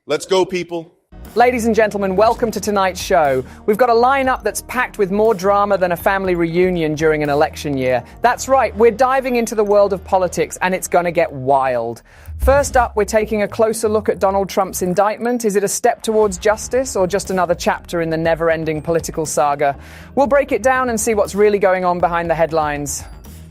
Let's go, people. Ladies and gentlemen, welcome to tonight's show. We've got a lineup that's packed with more drama than a family reunion during an election year. That's right, we're diving into the world of politics, and it's going to get wild. First up, we're taking a closer look at Donald Trump's indictment. Is it a step towards justice or just another chapter in the never-ending political saga? We'll break it down and see what's really going on behind the headlines.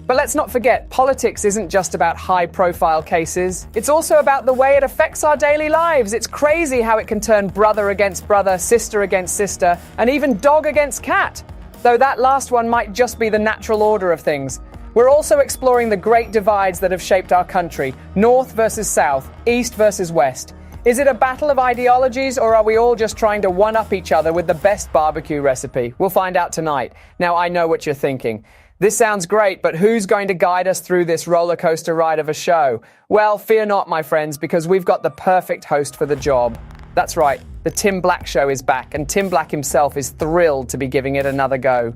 But let's not forget, politics isn't just about high-profile cases. It's also about the way it affects our daily lives. It's crazy how it can turn brother against brother, sister against sister, and even dog against cat. Though that last one might just be the natural order of things. We're also exploring the great divides that have shaped our country. North versus South, East versus West. Is it a battle of ideologies, or are we all just trying to one-up each other with the best barbecue recipe? We'll find out tonight. Now, I know what you're thinking. This sounds great, but who's going to guide us through this roller coaster ride of a show? Well, fear not, my friends, because we've got the perfect host for the job. That's right, the Tim Black Show is back, and Tim Black himself is thrilled to be giving it another go.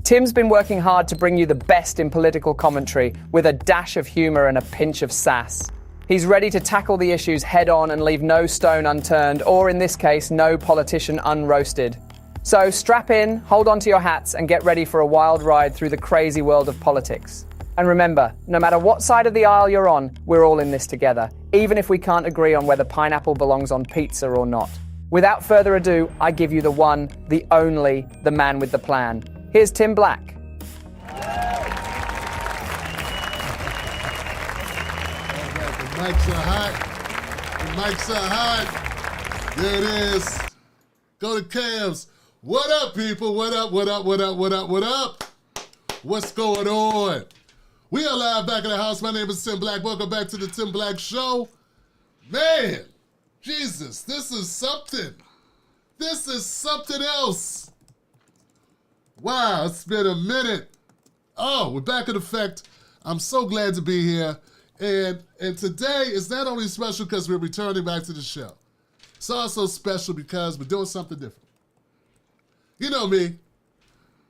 Tim's been working hard to bring you the best in political commentary, with a dash of humor and a pinch of sass. He's ready to tackle the issues head on and leave no stone unturned, or in this case, no politician unroasted. So strap in, hold on to your hats, and get ready for a wild ride through the crazy world of politics. And remember, no matter what side of the aisle you're on, we're all in this together, even if we can't agree on whether pineapple belongs on pizza or not. Without further ado, I give you the one, the only, the man with the plan. Here's Tim Black. The mics are hot. The mics are hot. There it is. Go to Cams. What up, people? What up, what up, what up, what up, what up? What's going on? We are live back in the house. My name is Tim Black. Welcome back to the Tim Black Show. Man, Jesus, this is something. This is something else. Wow, it's been a minute. Oh, we're back in effect. I'm so glad to be here. And today is not only special because we're returning back to the show. It's also special because we're doing something different. You know me,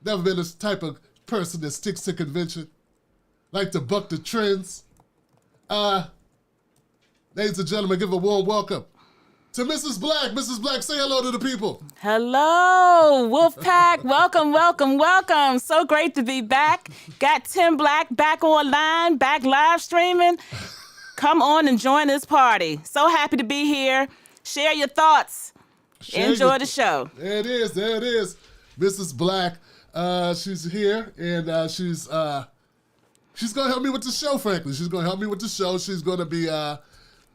never been this type of person that sticks to convention, like to buck the trends. Ladies and gentlemen, give a warm welcome to Mrs. Black. Mrs. Black, say hello to the people. Hello, Wolfpack. Welcome, welcome, welcome. So great to be back. Got Tim Black back online, back live streaming. Come on and join this party. So happy to be here. Share your thoughts. Enjoy the show. There it is. There it is. Mrs. Black, she's here, and she's going to help me with the show, frankly. She's going to help me with the show. She's going to be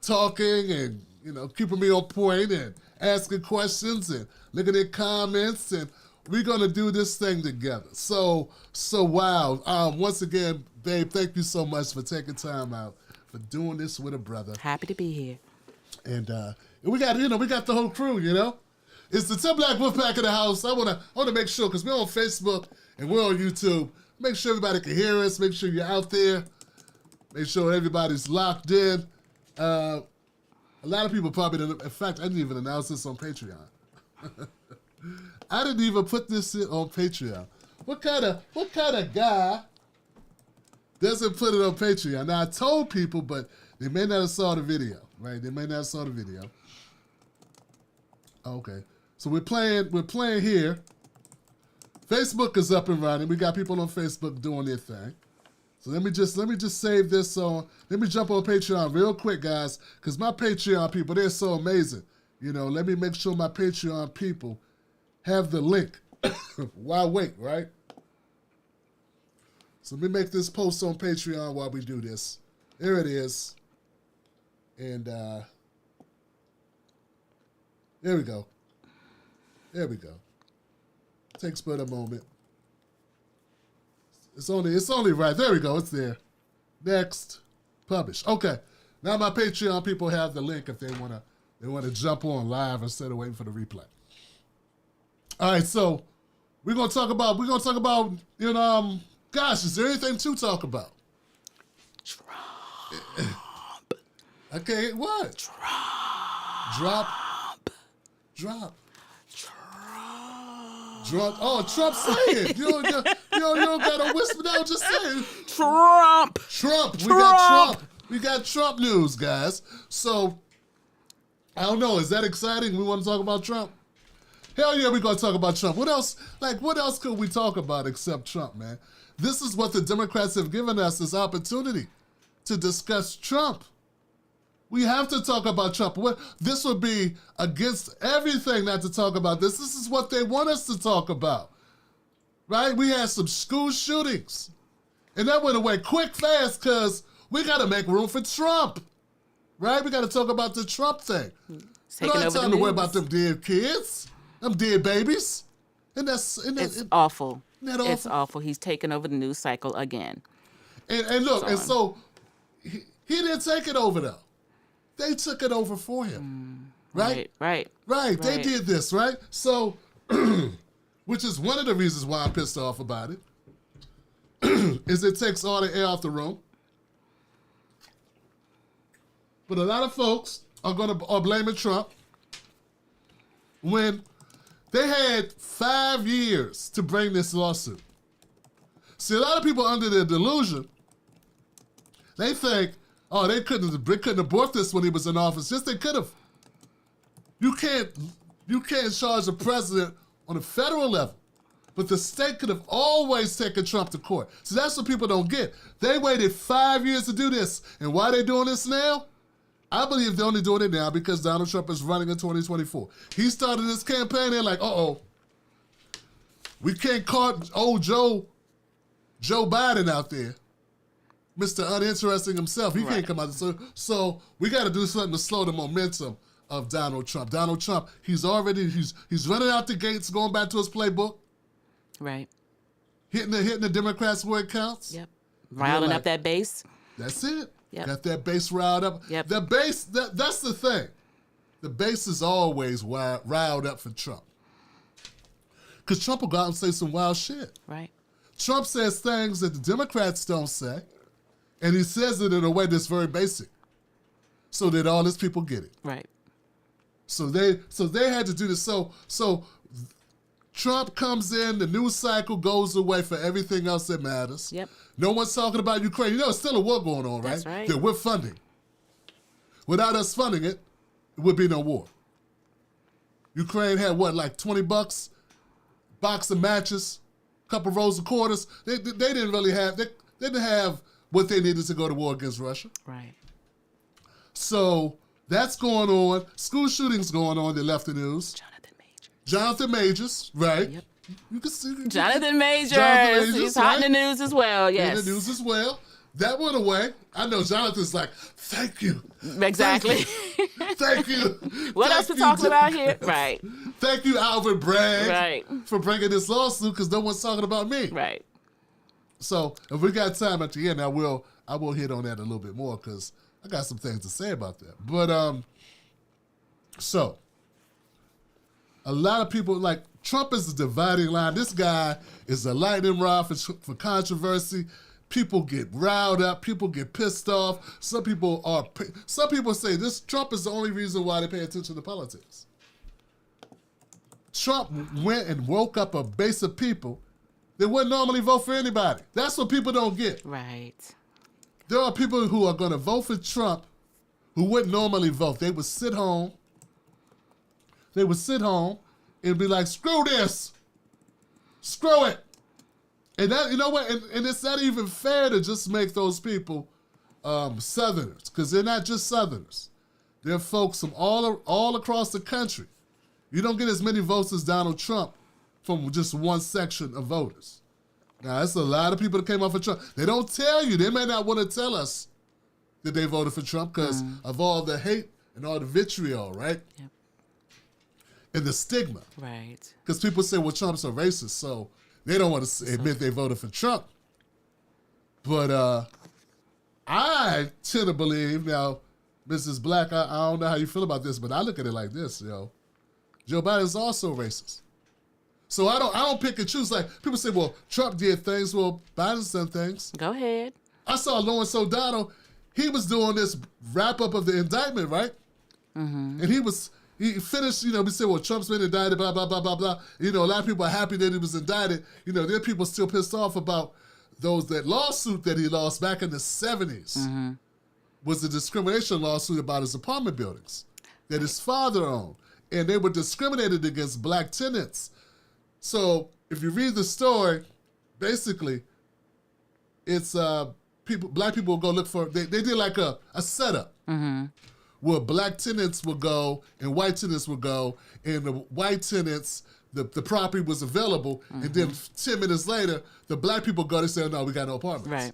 talking and, keeping me on point and asking questions and looking at comments, and we're going to do this thing together. So wow. Once again, babe, thank you so much for taking time out for doing this with a brother. Happy to be here. And we got the whole crew, It's the Tim Black Wolfpack in the house. I wanna make sure, because we're on Facebook and we're on YouTube, make sure everybody can hear us, make sure you're out there, make sure everybody's locked in. A lot of people probably didn't, in fact, I didn't even announce this on Patreon. I didn't even put this in on Patreon. What kind of guy doesn't put it on Patreon? Now, I told people, but they may not have saw the video, right? They may not have saw the video. Okay. So we're playing here. Facebook is up and running. We got people on Facebook doing their thing. So let me just save this on. Let me jump on Patreon real quick, guys, because my Patreon people, they're so amazing. Let me make sure my Patreon people have the link. Why wait, right? So let me make this post on Patreon while we do this. There it is. And there we go. There we go. Takes but a moment. It's only right. There we go. It's there. Next. Publish. Okay. Now my Patreon people have the link if they wanna jump on live instead of waiting for the replay. All right, so we're gonna talk about gosh, is there anything to talk about? Trump. Okay, what? Trump. Drop. Trump. Oh, Trump, say it. You don't got to whisper down, just say it. Trump. We got Trump. We got Trump news, guys. So I don't know. Is that exciting? We want to talk about Trump? Hell yeah, we're going to talk about Trump. What else? Like, what else could we talk about except Trump, man? This is what the Democrats have given us, this opportunity to discuss Trump. We have to talk about Trump. This would be against everything not to talk about this. This is what they want us to talk about, right? We had some school shootings, and that went away quick, fast, because we got to make room for Trump, right? We got to talk about the Trump thing. We don't have time to worry about them dead kids, them dead babies. It's awful. Isn't that awful? It's awful. He's taken over the news cycle again. And look, and so he didn't take it over, though. They took it over for him, right? Right. They did this, right? So, which is one of the reasons why I'm pissed off about it, is it takes all the air off the room. But a lot of folks are blaming Trump when they had 5 years to bring this lawsuit. See, a lot of people under the delusion, they think, oh, they couldn't abort this when he was in office. Yes, they could have. You can't charge the president on a federal level, but the state could have always taken Trump to court. So that's what people don't get. They waited 5 years to do this, and why are they doing this now? I believe they're only doing it now because Donald Trump is running in 2024. He started this campaign, they're like, we can't call old Joe Biden out there, Mr. Uninteresting himself. He can't come out. So we got to do something to slow the momentum of Donald Trump. Donald Trump, he's running out the gates, going back to his playbook. Right. Hitting the Democrats where it counts. Yep. Riling up that base. That's it. Yep. Got that base riled up. Yep. The base, that's the thing. The base is always riled up for Trump. Because Trump will go out and say some wild shit. Right. Trump says things that the Democrats don't say, and he says it in a way that's very basic, so that all his people get it. Right. So they had to do this. So Trump comes in, the news cycle goes away for everything else that matters. Yep. No one's talking about Ukraine. You know, it's still a war going on, right? That's right. That we're funding. Without us funding it, it would be no war. Ukraine had what, like $20, box of matches, couple rolls of quarters. They didn't really have, they didn't have what they needed to go to war against Russia. Right. So that's going on. School shootings going on. They left the news. Jonathan Majors, right? Yep. You can see Jonathan Majors. He's hot in the news as well. Yes. In the news as well. That went away. I know Jonathan's like, thank you. Exactly. Thank you. What else we talking about here? Right. Thank you, Albert Bragg, right, for bringing this lawsuit, because no one's talking about me. Right. So if we got time at the end, I will hit on that a little bit more, because I got some things to say about that. But so a lot of people, like, Trump is a dividing line. This guy is a lightning rod for controversy. People get riled up. People get pissed off. Some people say this Trump is the only reason why they pay attention to politics. Trump went and woke up a base of people that wouldn't normally vote for anybody. That's what people don't get. Right. There are people who are going to vote for Trump who wouldn't normally vote. They would sit home. And be like, screw this. Screw it. And that, you know what? And it's not even fair to just make those people Southerners, because they're not just Southerners. They're folks from all across the country. You don't get as many votes as Donald Trump from just one section of voters. Now, that's a lot of people that came off for Trump. They don't tell you. They may not want to tell us that they voted for Trump because of all the hate and all the vitriol, right? Yep. And the stigma. Right. Because people say, well, Trump's a racist, so they don't want to admit they voted for Trump. But I tend to believe, now, Mrs. Black, I don't know how you feel about this, but I look at it like this, yo. Joe Biden's also racist. So I don't pick and choose. Like, people say, well, Trump did things. Well, Biden's done things. Go ahead. I saw Lawrence O'Donnell. He was doing this wrap-up of the indictment, right? Mm-hmm. And he finished, we said, well, Trump's been indicted, blah, blah, blah, blah, blah. A lot of people are happy that he was indicted. There are people still pissed off about that lawsuit that he lost back in the 70s. Mm-hmm. Was a discrimination lawsuit about his apartment buildings. that his father owned. And they were discriminated against black tenants. So if you read the story, basically, it's black people will go look for, they did like a setup where black tenants would go and white tenants would go, and the white tenants, the property was available, and then 10 minutes later, the black people go, they say, no, we got no apartments. Right.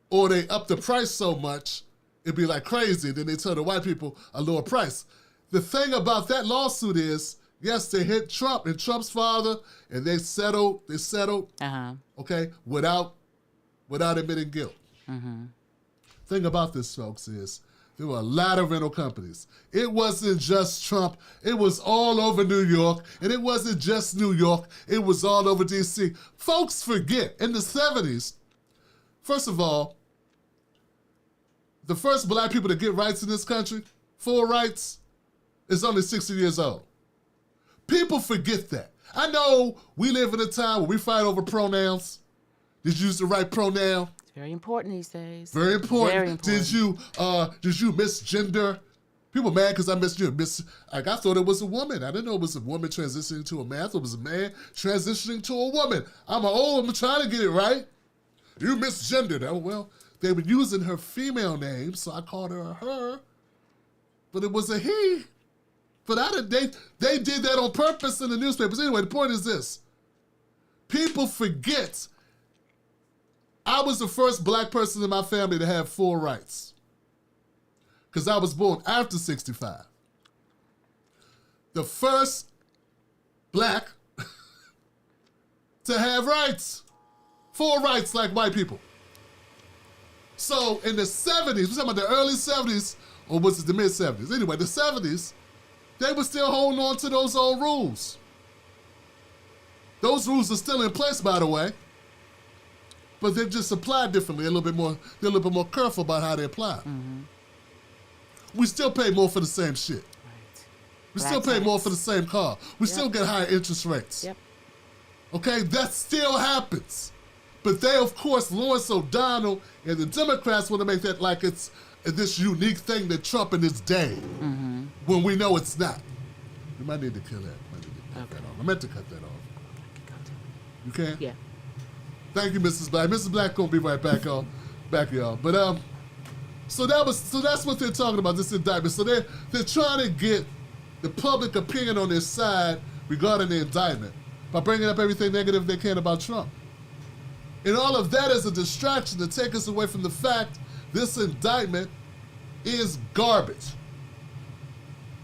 Or they up the price so much, it'd be like crazy, then they tell the white people a lower price. The thing about that lawsuit is, yes, they hit Trump and Trump's father, and they settled, okay, without admitting guilt. Thing about this, folks, is there were a lot of rental companies. It wasn't just Trump. It was all over New York, and it wasn't just New York. It was all over D.C. Folks forget, in the 70s, first of all, the first black people to get rights in this country, full rights, is only 60 years old. People forget that. I know we live in a time where we fight over pronouns. Did you use the right pronoun? It's very important these days. Very important. Very important. Did you misgender? People mad because I like I thought it was a woman. I didn't know it was a woman transitioning to a man. I thought it was a man transitioning to a woman. I'm trying to get it right. You misgendered. Oh, well, they were using her female name, so I called her a her. But it was a he. But they did that on purpose in the newspapers. Anyway, the point is this. People forget I was the first black person in my family to have full rights. Because I was born after 65. The first black to have rights. Full rights like white people. So in the 70s, we're talking about the early 70s, or was it the mid 70s? Anyway, the 70s, they were still holding on to those old rules. Those rules are still in place, by the way, but they're just applied differently. They're a little bit more careful about how they apply. We still pay more for the same shit. Right. We still pay more for the same car. We still get higher interest rates. Yep. Okay, that still happens. But they, of course, Lawrence O'Donnell and the Democrats want to make that like it's this unique thing that Trump in his day, when we know it's not. We might need to kill that. I meant to cut that off. You can? Yeah. Thank you, Mrs. Black. Mrs. Black gonna be right back, y'all. But so that's what they're talking about, this indictment. So they're trying to get the public opinion on their side regarding the indictment by bringing up everything negative they can about Trump. And all of that is a distraction to take us away from the fact this indictment is garbage.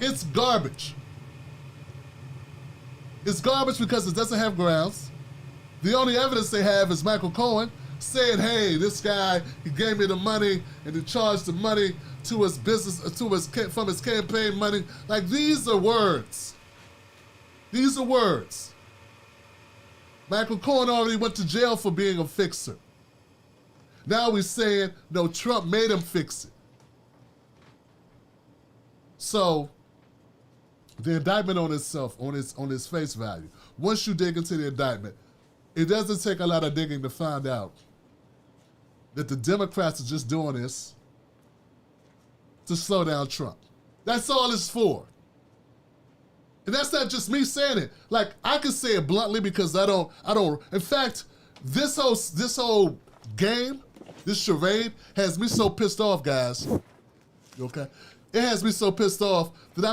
It's garbage. It's garbage because it doesn't have grounds. The only evidence they have is Michael Cohen saying, hey, this guy, he gave me the money and he charged the money to his business, from his campaign money. Like, these are words. These are words. Michael Cohen already went to jail for being a fixer. Now we're saying, no, Trump made him fix it. So, the indictment on itself, on its face value, once you dig into the indictment, it doesn't take a lot of digging to find out that the Democrats are just doing this to slow down Trump. That's all it's for. And that's not just me saying it. Like, I can say it bluntly because I don't. In fact, this whole game, this charade, has me so pissed off, guys. Okay? It has me so pissed off that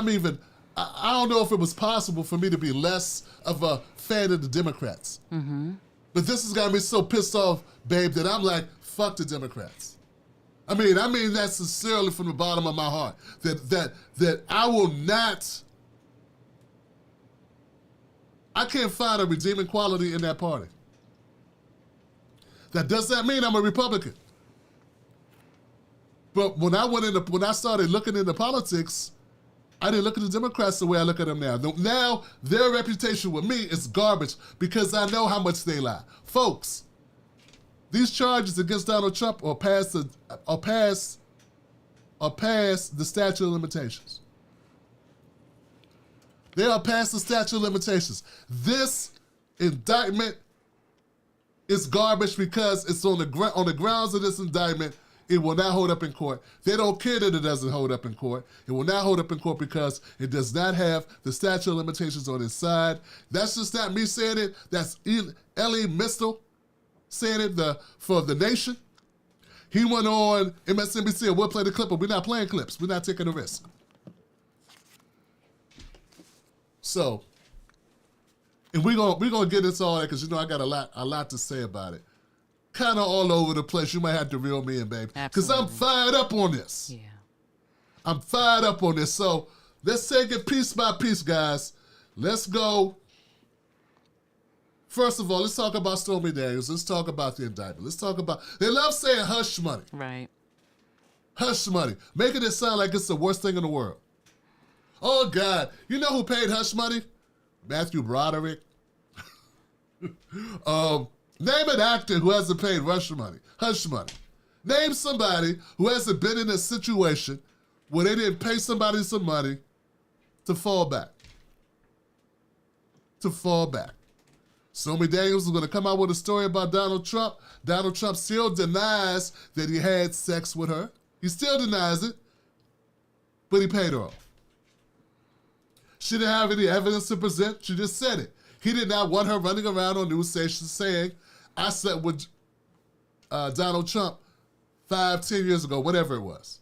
I don't know if it was possible for me to be less of a fan of the Democrats. But this has got me so pissed off, babe, that I'm like, fuck the Democrats. I mean that sincerely from the bottom of my heart. That I will not. I can't find a redeeming quality in that party. That does not mean I'm a Republican. But when I started looking into politics, I didn't look at the Democrats the way I look at them now. Now, their reputation with me is garbage because I know how much they lie. Folks, these charges against Donald Trump are past the statute of limitations. They are past the statute of limitations. This indictment is garbage because it's on the grounds of this indictment, It will not hold up in court. They don't care that it doesn't hold up in court. It will not hold up in court because it does not have the statute of limitations on its side. That's just not me saying it. That's Elie Mystal saying it for The Nation. He went on MSNBC and we'll play the clip, but we're not playing clips. We're not taking a risk. So, and we're gonna get into all that because I got a lot to say about it. Kind of all over the place. You might have to reel me in, babe. Because I'm fired up on this. Yeah. I'm fired up on this. So let's take it piece by piece, guys. Let's go. First of all, let's talk about Stormy Daniels. Let's talk about the indictment. Let's talk about, they love saying hush money. Right. Hush money. Making it sound like it's the worst thing in the world. Oh, God. You know who paid hush money? Matthew Broderick. Name an actor who hasn't paid hush money. Name somebody who hasn't been in a situation where they didn't pay somebody some money to fall back. Stormy Daniels is going to come out with a story about Donald Trump. Donald Trump still denies that he had sex with her. He still denies it, but he paid her off. She didn't have any evidence to present. She just said it. He did not want her running around on news stations saying, I slept with Donald Trump 5-10 years ago, whatever it was.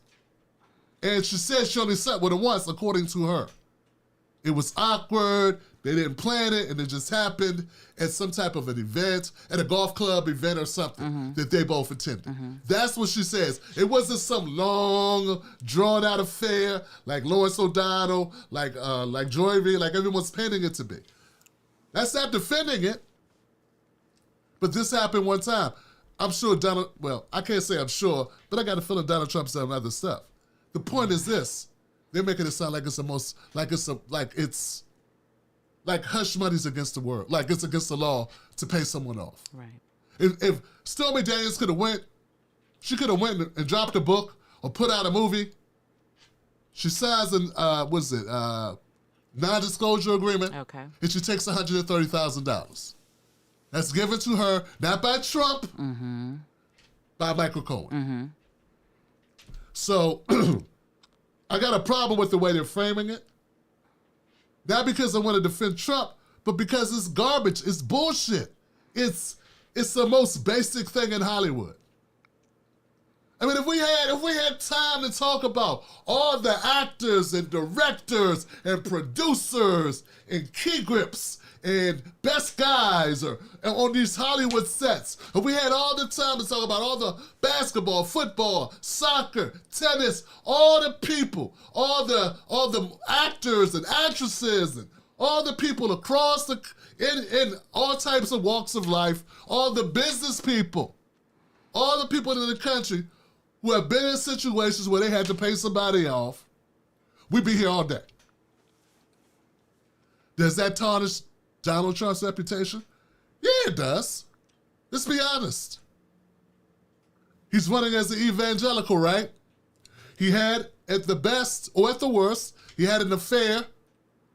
And she said she only slept with him once, according to her. It was awkward. They didn't plan it, and it just happened at some type of an event, at a golf club event or something that they both attended. That's what she says. It wasn't some long, drawn-out affair like Lawrence O'Donnell, like Joy, like everyone's painting it to be. That's not defending it. But this happened one time. I'm sure I can't say I'm sure, but I got a feeling Donald Trump's done other stuff. The point is this. They're making it sound like it's like hush money's against the world, like it's against the law to pay someone off. Right. If Stormy Daniels she could have went and dropped a book or put out a movie. She signs non-disclosure agreement. Okay. And she takes $130,000. That's given to her, not by Trump, by Michael Cohen. So, I got a problem with the way they're framing it. Not because I want to defend Trump, but because it's garbage. It's bullshit. It's the most basic thing in Hollywood. I mean, if we had time to talk about all the actors and directors and producers and key grips and best guys on these Hollywood sets, if we had all the time to talk about all the basketball, football, soccer, tennis, all the people, all the actors and actresses and all the people across in all types of walks of life, all the business people, all the people in the country who have been in situations where they had to pay somebody off, we'd be here all day. Does that tarnish Donald Trump's reputation? Yeah, it does. Let's be honest. He's running as an evangelical, right? He had, at the best or at the worst, he had an affair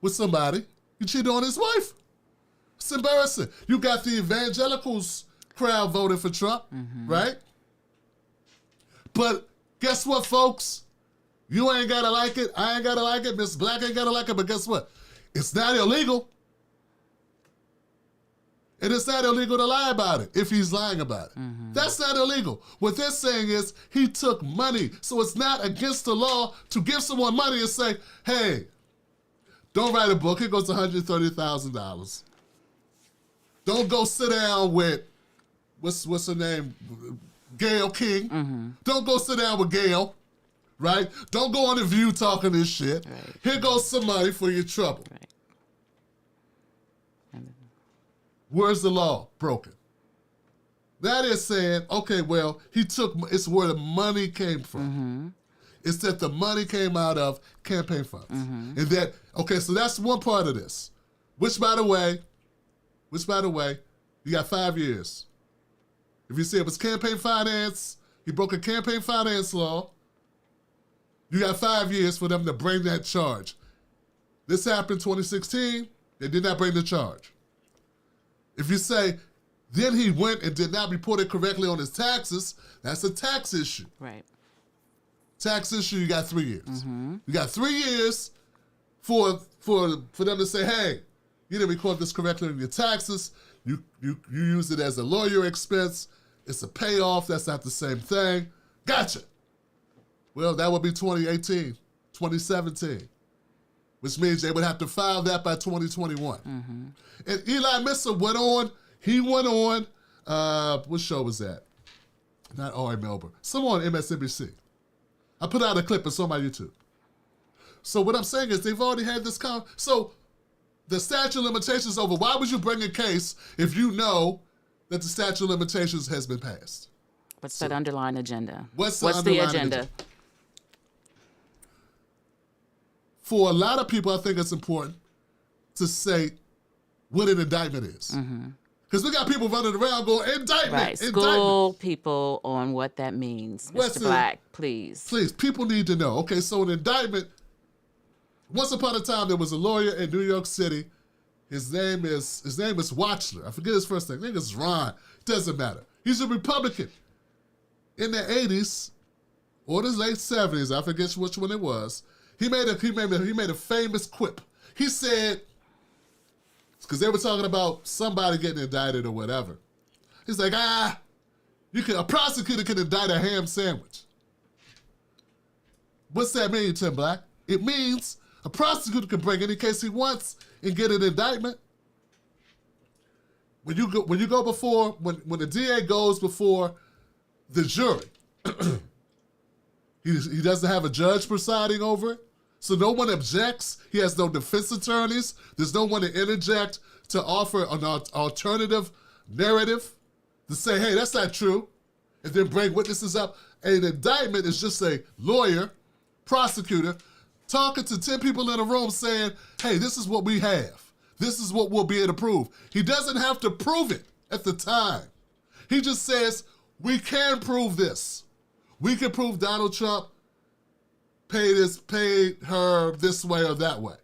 with somebody. He cheated on his wife. It's embarrassing. You got the evangelicals crowd voting for Trump, right? But guess what, folks? You ain't gotta like it. I ain't gotta like it. Miss Black ain't gotta like it. But guess what? It's not illegal. And it's not illegal to lie about it if he's lying about it. That's not illegal. What they're saying is he took money. So it's not against the law to give someone money and say, hey, don't write a book. Here goes $130,000. Don't go sit down with, what's her name? Gayle King. Don't go sit down with Gayle, right? Don't go on The View talking this shit. Right. Here goes some money for your trouble. Right. Where's the law broken? That is saying, okay, well, it's where the money came from. It's that the money came out of campaign funds. And that, okay, so that's one part of this. Which, by the way, you got 5 years. If you say it was campaign finance, he broke a campaign finance law, you got 5 years for them to bring that charge. This happened in 2016, they did not bring the charge. If you say Then he went and did not report it correctly on his taxes. That's a tax issue. Right. Tax issue, you got 3 years. You got 3 years for them to say, hey, you didn't record this correctly on your taxes. You use it as a lawyer expense. It's a payoff. That's not the same thing. Gotcha. Well, that would be 2018, 2017, which means they would have to file that by 2021. And Eli Mitchell went on. He went on, what show was that? Not R.A. Melbourne. Someone on MSNBC. I put out a clip. It's on my YouTube. So what I'm saying is they've already had this so the statute of limitations over. Why would you bring a case if you know that the statute of limitations has been passed? What's that underlying agenda? What's the agenda? For a lot of people, I think it's important to say what an indictment is. Because we got people running around going, indictment, Right. School people on what that means. Mr. Black, please. Please, people need to know. Okay, so an indictment, once upon a time, there was a lawyer in New York City. His name is Watchler. I forget his first name. I think it's Ron. Doesn't matter. He's a Republican. In the 80s, or the late 70s, I forget which one it was, he made a famous quip. He said, because they were talking about somebody getting indicted or whatever. He's like, a prosecutor can indict a ham sandwich. What's that mean, Tim Black? It means a prosecutor can bring any case he wants and get an indictment. When the DA goes before the jury, he doesn't have a judge presiding over it. So no one objects. He has no defense attorneys. There's no one to interject to offer an alternative narrative to say, hey, that's not true, and then bring witnesses up. An indictment is just a lawyer, prosecutor, talking to 10 people in a room saying, hey, this is what we have. This is what we'll be able to prove. He doesn't have to prove it at the time. He just says, we can prove this. We can prove Donald Trump paid her this way or that way.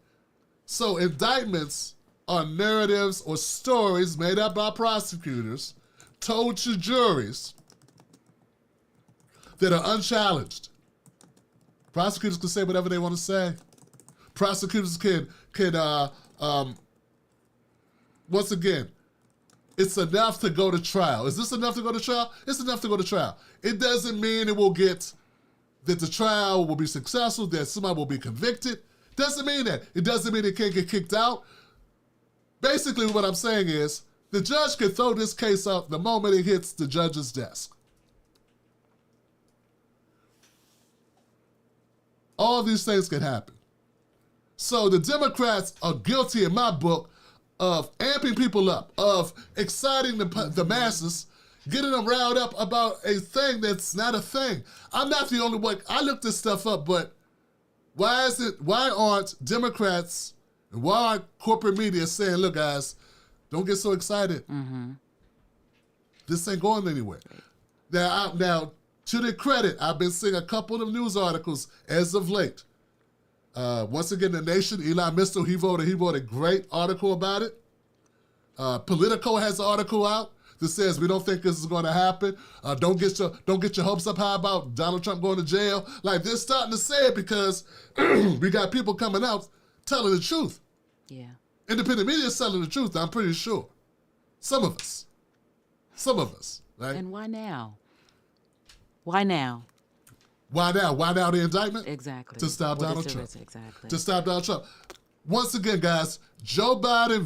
So indictments are narratives or stories made up by prosecutors, told to juries that are unchallenged. Prosecutors can say whatever they want to say. Prosecutors can once again, it's enough to go to trial. Is this enough to go to trial? It's enough to go to trial. It doesn't mean that the trial will be successful, that somebody will be convicted. Doesn't mean that. It doesn't mean it can't get kicked out. Basically, what I'm saying is the judge can throw this case out the moment it hits the judge's desk. All these things can happen. So the Democrats are guilty, in my book, of amping people up, of exciting the masses, getting them riled up about a thing that's not a thing. I'm not the only one. I looked this stuff up, but why aren't Democrats and why aren't corporate media saying, look, guys, don't get so excited. This ain't going anywhere. Now, to their credit, I've been seeing a couple of news articles as of late. Once again, The Nation, Eli Mitchell, he wrote a great article about it. Politico has an article out that says we don't think this is going to happen. Don't get your hopes up high about Donald Trump going to jail. Like, they're starting to say it because we got people coming out telling the truth. Yeah. Independent media is telling the truth, I'm pretty sure. Some of us, right? And why now? Why now? Why now? Why now the indictment? Exactly. To stop What Donald is Trump. Exactly. To stop Donald Trump. Once again, guys, Joe Biden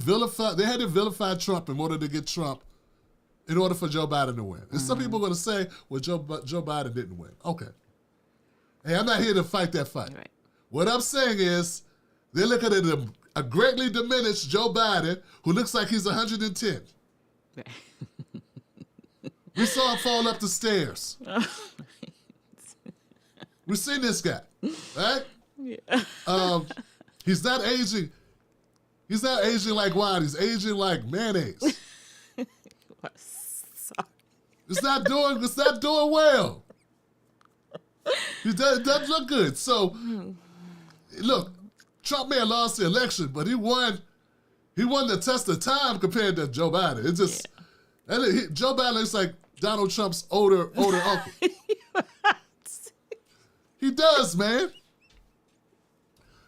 they had to vilify Trump in order to get Trump, in order for Joe Biden to win. And some people are going to say, well, Joe Biden didn't win. Okay. Hey, I'm not here to fight that fight. Right. What I'm saying is, they're looking at a greatly diminished Joe Biden who looks like he's 110. Right. We saw him fall up the stairs. We've seen this guy, right? Yeah. He's not aging. He's not aging like wine. He's aging like mayonnaise. Sorry. It's not doing well. It doesn't look good. So, look, Trump may have lost the election, but he won the test of time compared to Joe Biden. It just, And Joe Biden looks like Donald Trump's older uncle. He does, man.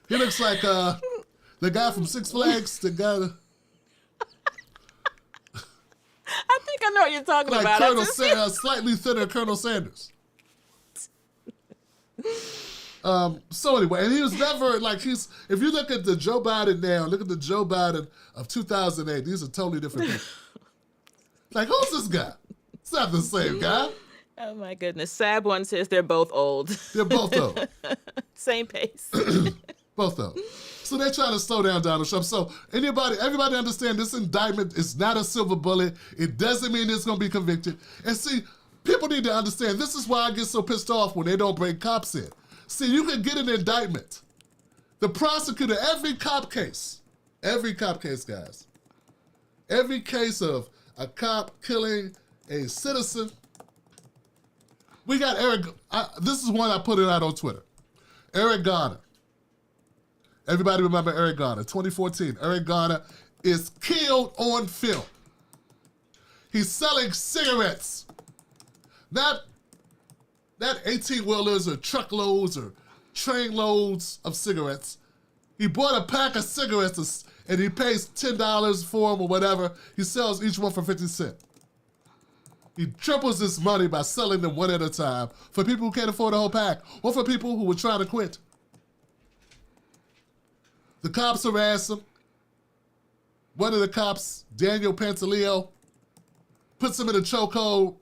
He looks like the guy from Six Flags, the guy. I think I know what you're talking like about. Colonel slightly thinner Colonel Sanders. So anyway, and he was never like if you look at the Joe Biden now, look at the Joe Biden of 2008. These are totally different people. Like, who's this guy? It's not the same guy. Oh my goodness. Sab one says they're both old. They're both old. Same pace. Both of them. So they're trying to slow down Donald Trump. So everybody understand this indictment is not a silver bullet. It doesn't mean it's going to be convicted. And see, people need to understand, this is why I get so pissed off when they don't bring cops in. See, you can get an indictment. The prosecutor, every cop case, guys, every case of a cop killing a citizen, we got Eric, this is one I put it out on Twitter. Eric Garner. Everybody remember Eric Garner, 2014. Eric Garner is killed on film. He's selling cigarettes. Not 18-wheelers or truckloads or train loads of cigarettes. He bought a pack of cigarettes and he pays $10 for them or whatever. He sells each one for 50 cents. He triples his money by selling them one at a time for people who can't afford a whole pack or for people who were trying to quit. The cops harass him. One of the cops, Daniel Pantaleo, puts him in a chokehold.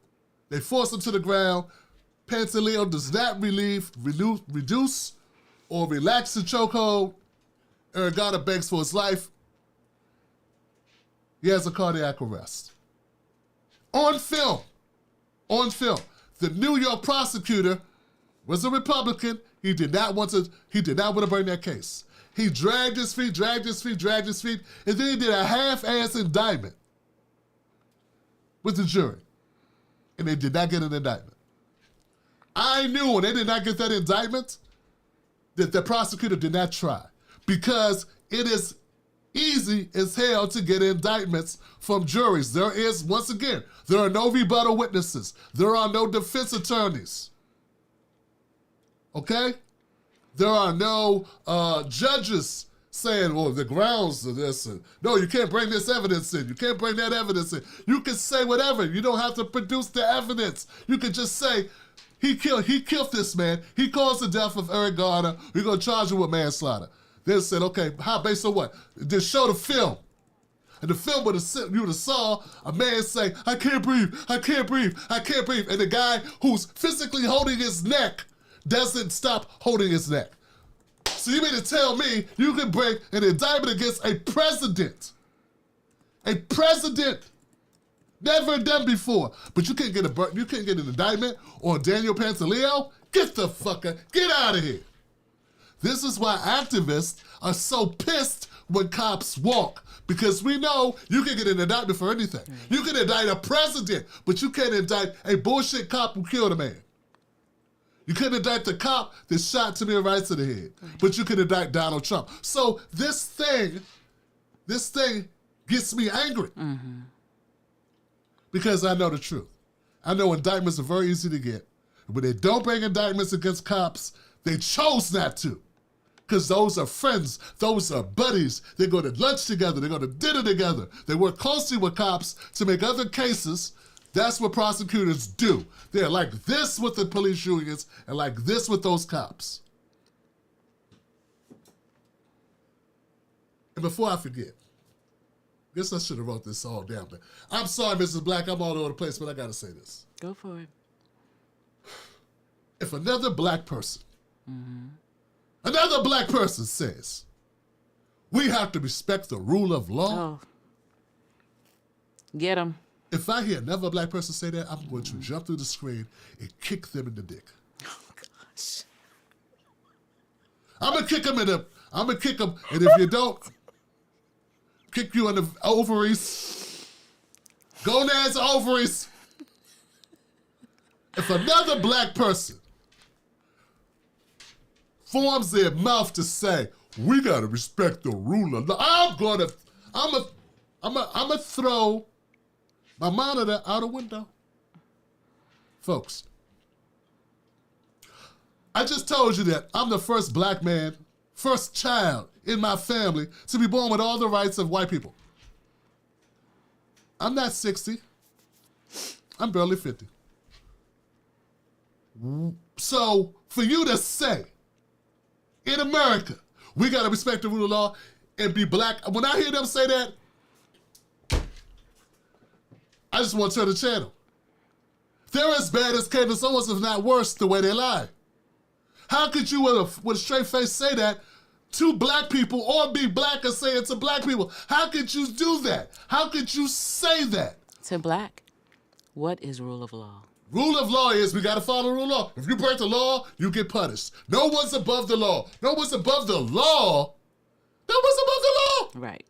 They force him to the ground. Pantaleo does not reduce or relax the chokehold. Eric Garner begs for his life. He has a cardiac arrest. On film. The New York prosecutor was a Republican. He did not want to bring that case. He dragged his feet, and then he did a half-ass indictment with the jury. And they did not get an indictment. I knew when they did not get that indictment that the prosecutor did not try, because it is easy as hell to get indictments from juries. There are no rebuttal witnesses. There are no defense attorneys. Okay? There are no judges saying, well, the grounds of this. No, you can't bring this evidence in. You can't bring that evidence in. You can say whatever. You don't have to produce the evidence. You can just say, he killed this man. He caused the death of Eric Garner. We're going to charge him with manslaughter. They said, okay, how, based on what? Just show the film. And the film you would have saw a man say, I can't breathe. And the guy who's physically holding his neck doesn't stop holding his neck. So you mean to tell me you can bring an indictment against a president? A president? Never done before. But you can't get an indictment on Daniel Pantaleo? Get out of here. This is why activists are so pissed when cops walk, because we know you can get an indictment for anything. You can indict a president, but you can't indict a bullshit cop who killed a man. You couldn't indict the cop that shot Tamir Rice in the head, but you can indict Donald Trump. So this thing gets me angry because I know the truth. I know indictments are very easy to get. When they don't bring indictments against cops, they chose not to, because those are friends, those are buddies. They go to lunch together, they go to dinner together. They work closely with cops to make other cases. That's what prosecutors do. They're like this with the police unions and like this with those cops. And before I forget, I guess I should have wrote this all down. But I'm sorry, Mrs. Black, I'm all over the place, but I got to say this. Go for it. If another black person says, we have to respect the rule of law. Oh. Get him. If I hear another black person say that, I'm going to jump through the screen and kick them in the dick. Oh, gosh. I'm going to kick them, and if you don't, kick you in the ovaries. Gonads, ovaries. If another black person forms their mouth to say, we got to respect the rule of law, I'm going to throw my monitor out the window. Folks, I just told you that I'm the first black man, first child in my family to be born with all the rights of white people. I'm not 60. I'm barely 50. So for you to say, in America, we got to respect the rule of law and be black, when I hear them say that, I just want to turn the channel. They're as bad as Candace Owens, if not worse, the way they lie. How could you, with a straight face, say that to black people or be black and say it to black people? How could you do that? How could you say that? To black, what is rule of law? Rule of law is we got to follow the rule of law. If you break the law, you get punished. No one's above the law. No one's above the law. No one's above the law. Right.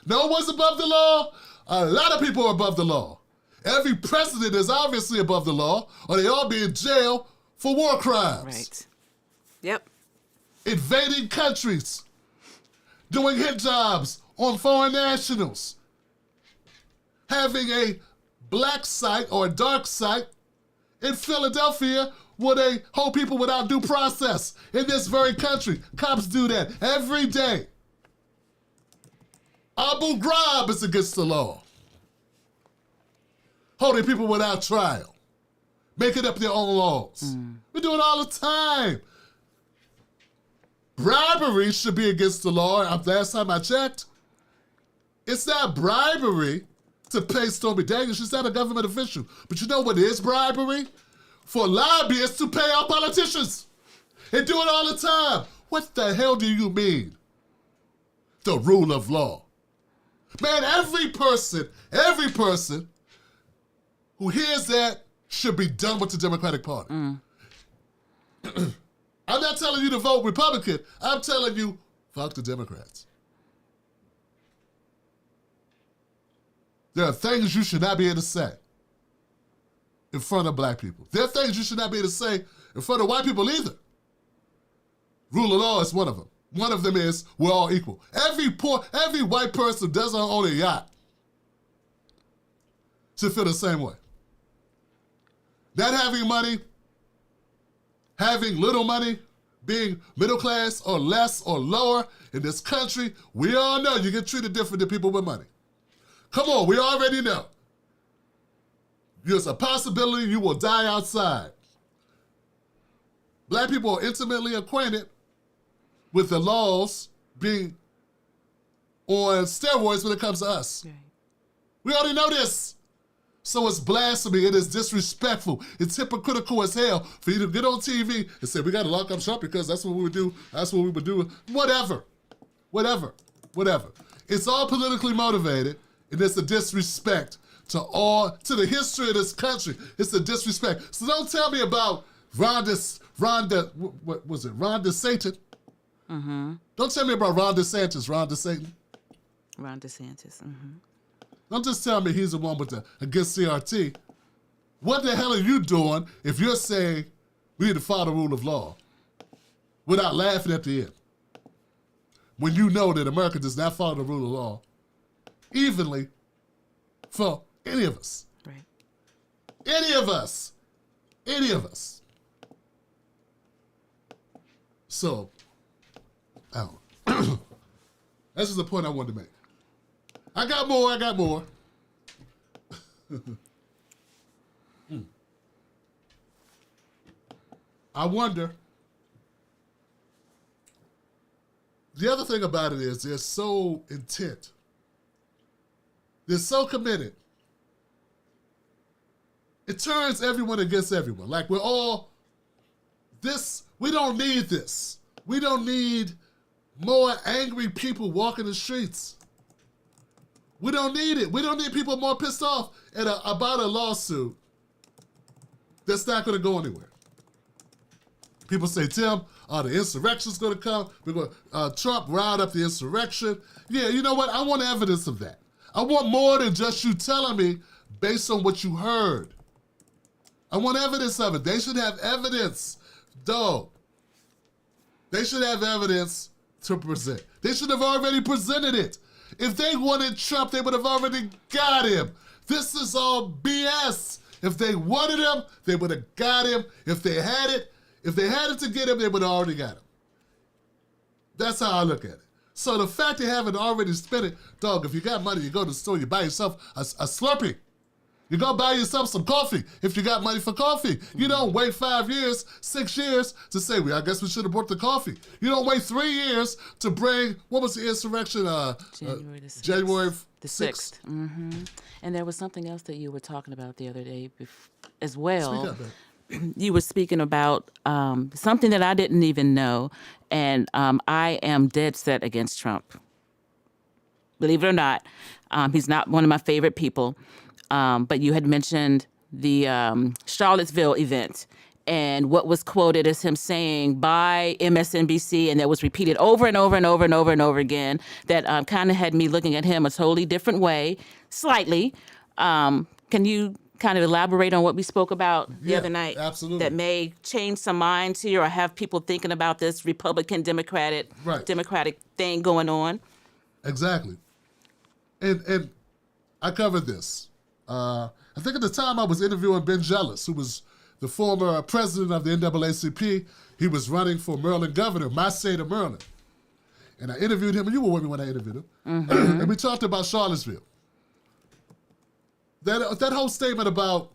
No one's above the law. A lot of people are above the law. Every president is obviously above the law, or they all be in jail for war crimes. Right. Yep. Invading countries, doing hit jobs on foreign nationals, having a black site or a dark site in Philadelphia where they hold people without due process in this very country. Cops do that every day. Abu Ghraib is against the law. Holding people without trial, making up their own laws. We do it all the time. Bribery should be against the law. Last time I checked, it's not bribery to pay Stormy Daniels. She's not a government official. But you know what is bribery? For lobbyists to pay our politicians. They do it all the time. What the hell do you mean? The rule of law. Man, every person who hears that should be done with the Democratic Party. I'm not telling you to vote Republican. I'm telling you, fuck the Democrats. There are things you should not be able to say in front of black people. There are things you should not be able to say in front of white people either. Rule of law is one of them. One of them is we're all equal. Every white person who doesn't own a yacht should feel the same way. Not having money, having little money, being middle class or less or lower in this country, we all know you get treated different than people with money. Come on, we already know. There's a possibility you will die outside. Black people are intimately acquainted with the laws being on steroids when it comes to us. Right. We already know this. So it's blasphemy, it is disrespectful, it's hypocritical as hell for you to get on TV and say, we gotta lock up Trump because that's what we would do, that's what we would do. Whatever. It's all politically motivated, and it's a disrespect to the history of this country. It's a disrespect. So don't tell me about Ron DeSantis. Don't tell me about Ron DeSantis, Ron DeSantis. Ron DeSantis, Don't just tell me he's the one against CRT. What the hell are you doing if you're saying we need to follow the rule of law without laughing at the end? When you know that America does not follow the rule of law evenly for any of us. Right. Any of us. So, I don't know. That's just the point I wanted to make. I got more. I wonder. The other thing about it is they're so intent. They're so committed. It turns everyone against everyone. Like we're all this. We don't need this. We don't need more angry people walking the streets. We don't need it. We don't need people more pissed off about a lawsuit that's not going to go anywhere. People say, Tim, the insurrection's going to come. Trump riled up the insurrection. Yeah, you know what? I want evidence of that. I want more than just you telling me based on what you heard. I want evidence of it. They should have evidence, dog. They should have evidence to present. They should have already presented it. If they wanted Trump, they would have already got him. This is all BS. If they wanted him, they would have got him. If they had it to get him, they would have already got him. That's how I look at it. So the fact they haven't already spent it, dog, if you got money, you go to the store, you buy yourself a Slurpee. You go buy yourself some coffee if you got money for coffee. You don't wait 5 years, 6 years to say, well, I guess we should have bought the coffee. You don't wait 3 years to bring, what was the insurrection? January the 6th. January the 6th. Mm-hmm. And there was something else that you were talking about the other day as well. Speak up, man. You were speaking about something that I didn't even know, and I am dead set against Trump. Believe it or not, he's not one of my favorite people. But you had mentioned the Charlottesville event and what was quoted as him saying by MSNBC, and that was repeated over and over and over and over and over again, that kind of had me looking at him a totally different way, slightly. Can you kind of elaborate on what we spoke about the other night? Absolutely. That may change some minds here or have people thinking about this Republican Democratic thing going on? Exactly. And I covered this. I think at the time I was interviewing Ben Jealous, who was the former president of the NAACP. He was running for Maryland governor, my state of Maryland. And I interviewed him, and you were with me when I interviewed him. Mm-hmm. And we talked about Charlottesville. That whole statement about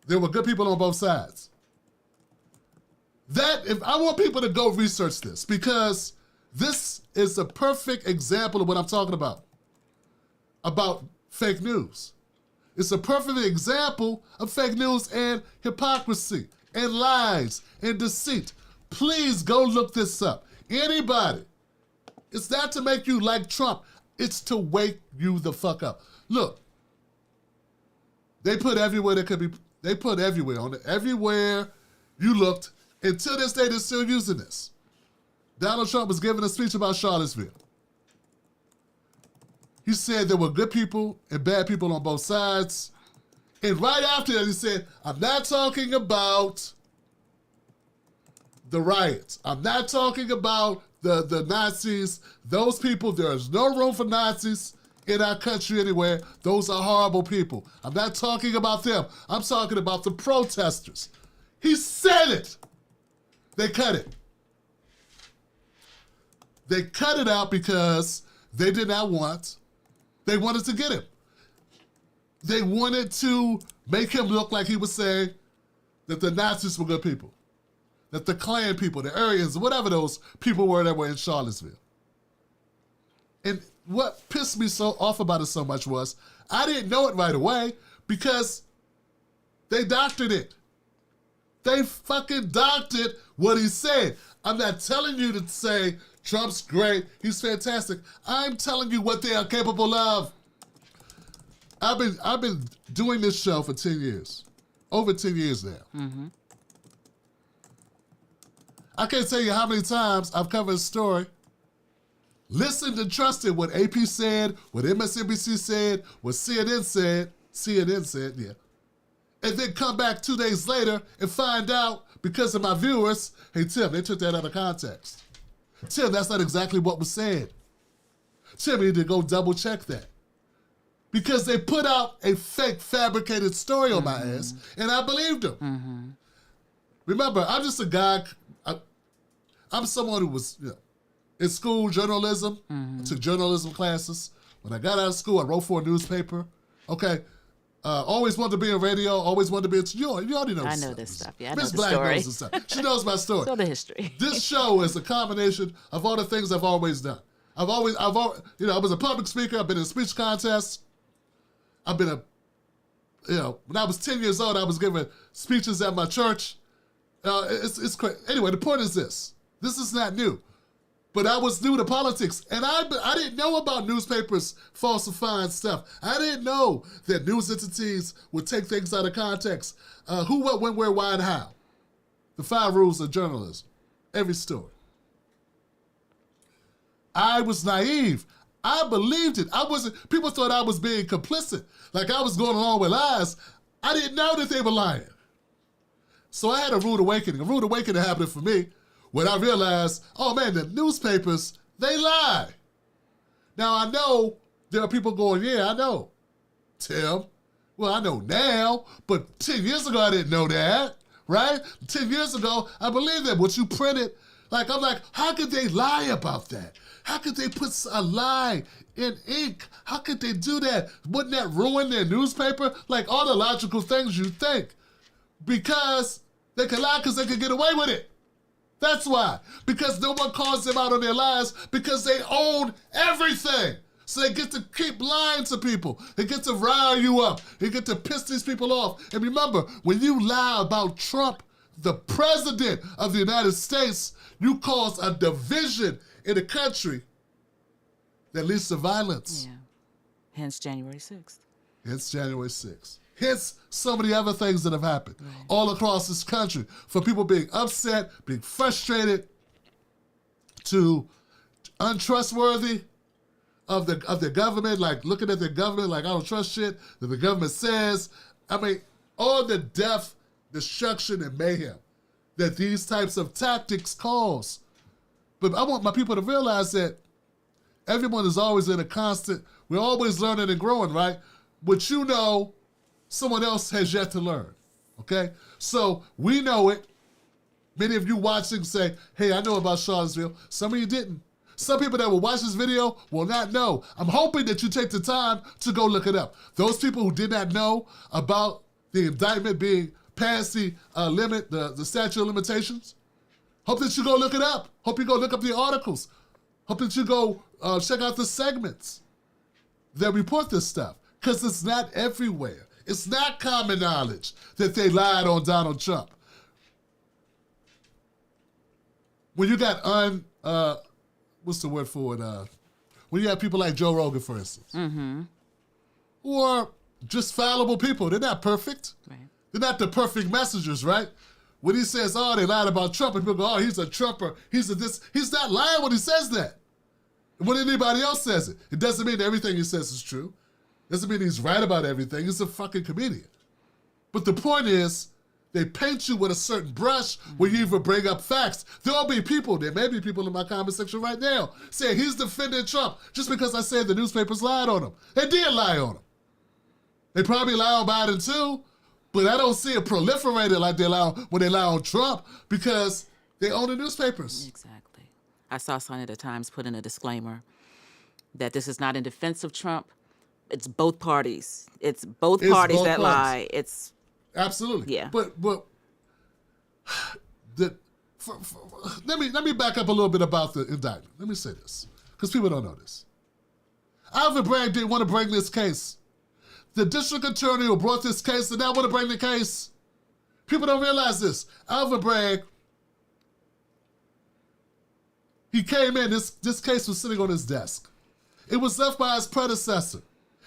there were good people on both sides. If I want people to go research this, because this is a perfect example of what I'm talking about fake news. It's a perfect example of fake news and hypocrisy and lies and deceit. Please go look this up. Anybody. It's not to make you like Trump. It's to wake you the fuck up. Look, they put everywhere they put everywhere on it. Everywhere you looked, until this day they're still using this. Donald Trump was giving a speech about Charlottesville. He said there were good people and bad people on both sides. And right after that, he said, I'm not talking about the riots. I'm not talking about the Nazis. Those people, there is no room for Nazis in our country anywhere. Those are horrible people. I'm not talking about them. I'm talking about the protesters. He said it. They cut it. They cut it out because they did not want. They wanted to get him. They wanted to make him look like he was saying that the Nazis were good people, that the Klan people, the Aryans, whatever those people were that were in Charlottesville. And what pissed me so off about it so much was I didn't know it right away because they doctored it. They fucking doctored what he said. I'm not telling you to say Trump's great, he's fantastic. I'm telling you what they are capable of. I've been doing this show for 10 years. Over 10 years now. Mm-hmm. I can't tell you how many times I've covered a story, listened and trusted what AP said, what MSNBC said, what CNN said, yeah. And then come back 2 days later and find out, because of my viewers, hey, Tim, they took that out of context. Tim, that's not exactly what was said. Tim, you need to go double check that. Because they put out a fake fabricated story on my ass, and I believed them. Mm-hmm. Remember, I'm just a guy, I'm someone who was in school, journalism. I took journalism classes. When I got out of school, I wrote for a newspaper. Okay. Always wanted to be in radio, always wanted to be you already know this I know this stuff. Yeah, I know Miss the Black story. knows this stuff. She knows my story. So the history. This show is a combination of all the things I've always done. I was a public speaker. I've been in speech contests. I've been when I was 10 years old, I was giving speeches at my church. It's crazy. Anyway, the point is this. This is not new. But I was new to politics, and I didn't know about newspapers falsifying stuff. I didn't know that news entities would take things out of context. Who, what, when, where, why, and how. The 5 rules of journalism. Every story. I was naive. I believed it. People thought I was being complicit, like I was going along with lies. I didn't know that they were lying. So I had a rude awakening. A rude awakening happened for me when I realized, oh man, the newspapers, they lie. Now I know there are people going, yeah, I know. Tim, Well, I know now, but 10 years ago I didn't know that, right? 10 years ago, I believed that. What you printed, like, I'm like, how could they lie about that? How could they put a lie in ink? How could they do that? Wouldn't that ruin their newspaper? Like, all the logical things you think. Because they can lie because they can get away with it. That's why. Because no one calls them out on their lies because they own everything. So they get to keep lying to people. They get to rile you up. They get to piss these people off. And remember, when you lie about Trump, the president of the United States, you cause a division in a country that leads to violence. Yeah. Hence January 6th. Hence January 6th. Hence so many other things that have happened all across this country. For people being upset, being frustrated, to untrustworthy of the government, like looking at the government like I don't trust shit that the government says. I mean, all the death, destruction, and mayhem that these types of tactics cause. But I want my people to realize that everyone is always in a constant, we're always learning and growing, right? What you know, someone else has yet to learn, okay? So we know it. Many of you watching say, hey, I know about Charlottesville. Some of you didn't. Some people that will watch this video will not know. I'm hoping that you take the time to go look it up. Those people who did not know about the indictment being past the limit, the statute of limitations, hope that you go look it up. Hope you go look up the articles. Hope that you go check out the segments that report this stuff, because it's not everywhere. It's not common knowledge that they lied on Donald Trump. When you got what's the word for it? When you have people like Joe Rogan, for instance, who are just fallible people. They're not perfect. Right. They're not the perfect messengers, right? When he says, oh, they lied about Trump, and people go, oh, he's a Trumper, he's a this. He's not lying when he says that. And when anybody else says it, it doesn't mean everything he says is true. Doesn't mean he's right about everything. He's a fucking comedian. But the point is, they paint you with a certain brush when you even bring up facts. There'll be people, there may be people in my comment section right now, saying he's defending Trump just because I said the newspapers lied on him. They did lie on him. They probably lie on Biden too, but I don't see it proliferated like they lie when they lie on Trump because they own the newspapers. Exactly. I saw Sunday at the Times put in a disclaimer that this is not in defense of Trump. It's both parties. It's both parties that lie. It's absolutely. Yeah. But let me back up a little bit about the indictment. Let me say this, because people don't know this. Alvin Bragg didn't want to bring this case. The district attorney who brought this case did not want to bring the case. People don't realize this. Alvin Bragg, he came in, this case was sitting on his desk. It was left by his predecessor.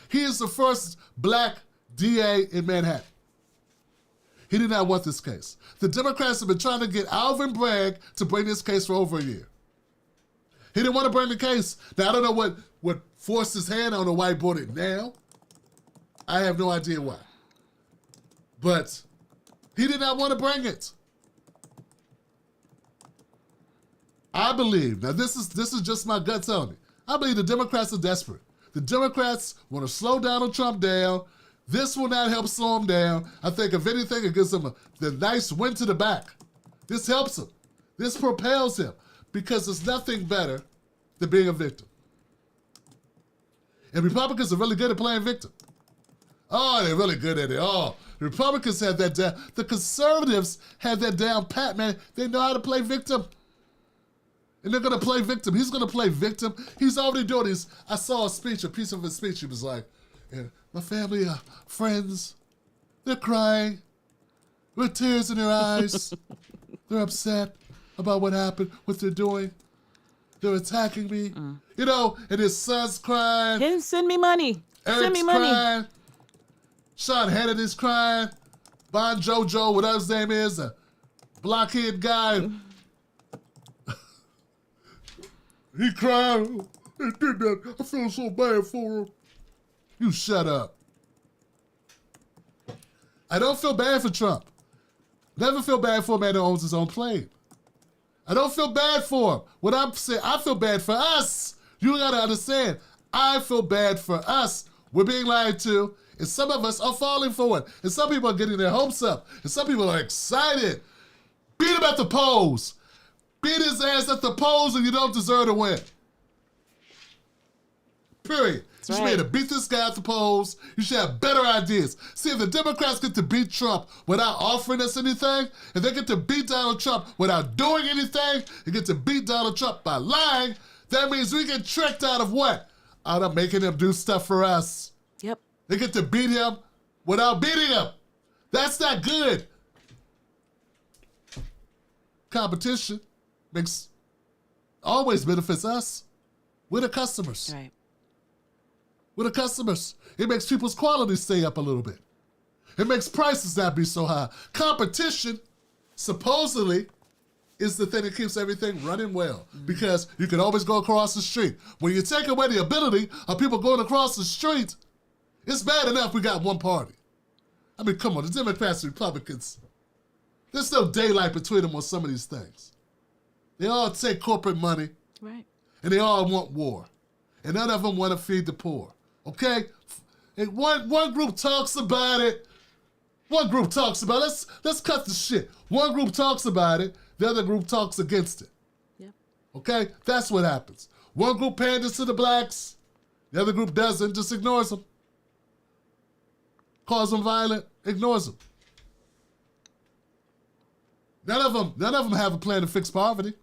He is the first black DA in Manhattan. He did not want this case. The Democrats have been trying to get Alvin Bragg to bring this case for over a year. He didn't want to bring the case. Now, I don't know what forced his hand on the whiteboard now. I have no idea why. But he did not want to bring it. I believe, now this is just my gut telling me, I believe the Democrats are desperate. The Democrats want to slow Donald Trump down. This will not help slow him down. I think if anything, it gives him the nice wind to the back. This helps him. This propels him because there's nothing better than being a victim. And Republicans are really good at playing victim. Oh, they're really good at it. Oh, the Republicans have that down. The conservatives have that down pat, man. They know how to play victim. And they're going to play victim. He's going to play victim. He's already doing this. I saw a piece of his speech. He was like, yeah, my family, friends, they're crying with tears in their eyes. They're upset about what happened, what they're doing. They're attacking me. You know, and his son's crying. Send me money. Eric's Send me money. crying. Sean Hannity's crying. Bon Jojo, whatever his name is, a blockhead guy. He cried. He did that. I feel so bad for him. You shut up. I don't feel bad for Trump. Never feel bad for a man who owns his own plane. I don't feel bad for him. What I'm saying, I feel bad for us. You gotta understand. I feel bad for us. We're being lied to. And some of us are falling for it. And some people are getting their hopes up. And some people are excited. Beat him at the polls. Beat his ass at the polls and you don't deserve to win. Period. You should be able to beat this guy at the polls. You should have better ideas. See, if the Democrats get to beat Trump without offering us anything, if they get to beat Donald Trump without doing anything, they get to beat Donald Trump by lying, that means we get tricked out of what? Out of making him do stuff for us. Yep. They get to beat him without beating him. That's not good. Competition always benefits us. We're the customers. Right. We're the customers. It makes people's quality stay up a little bit. It makes prices not be so high. Competition, supposedly, is the thing that keeps everything running well because you can always go across the street. When you take away the ability of people going across the street, it's bad enough we got one party. I mean, come on, the Democrats and Republicans, there's no daylight between them on some of these things. They all take corporate money, Right. and they all want war. And none of them want to feed the poor, okay? And one group talks about it. One group talks about it. Let's cut the shit. One group talks about it. The other group talks against it. Yep. Okay? That's what happens. One group panders to the blacks. The other group doesn't, just ignores them. Calls them violent, ignores them. None of them have a plan to fix poverty.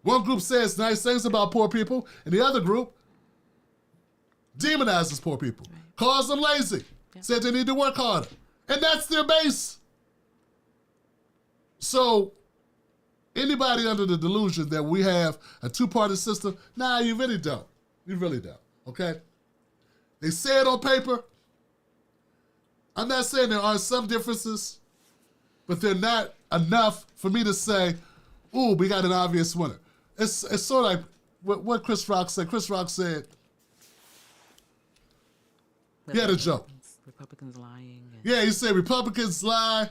One group says nice things about poor people, and the other group demonizes poor people, calls them lazy, says they need to work harder. And that's their base. So anybody under the delusion that we have a two-party system, nah, you really don't. You really don't, okay? They say it on paper. I'm not saying there are some differences, but they're not enough for me to say, ooh, we got an obvious winner. It's sort of like what Chris Rock said. Chris Rock said, he had a joke. Republicans lying. Yeah, he said Republicans lie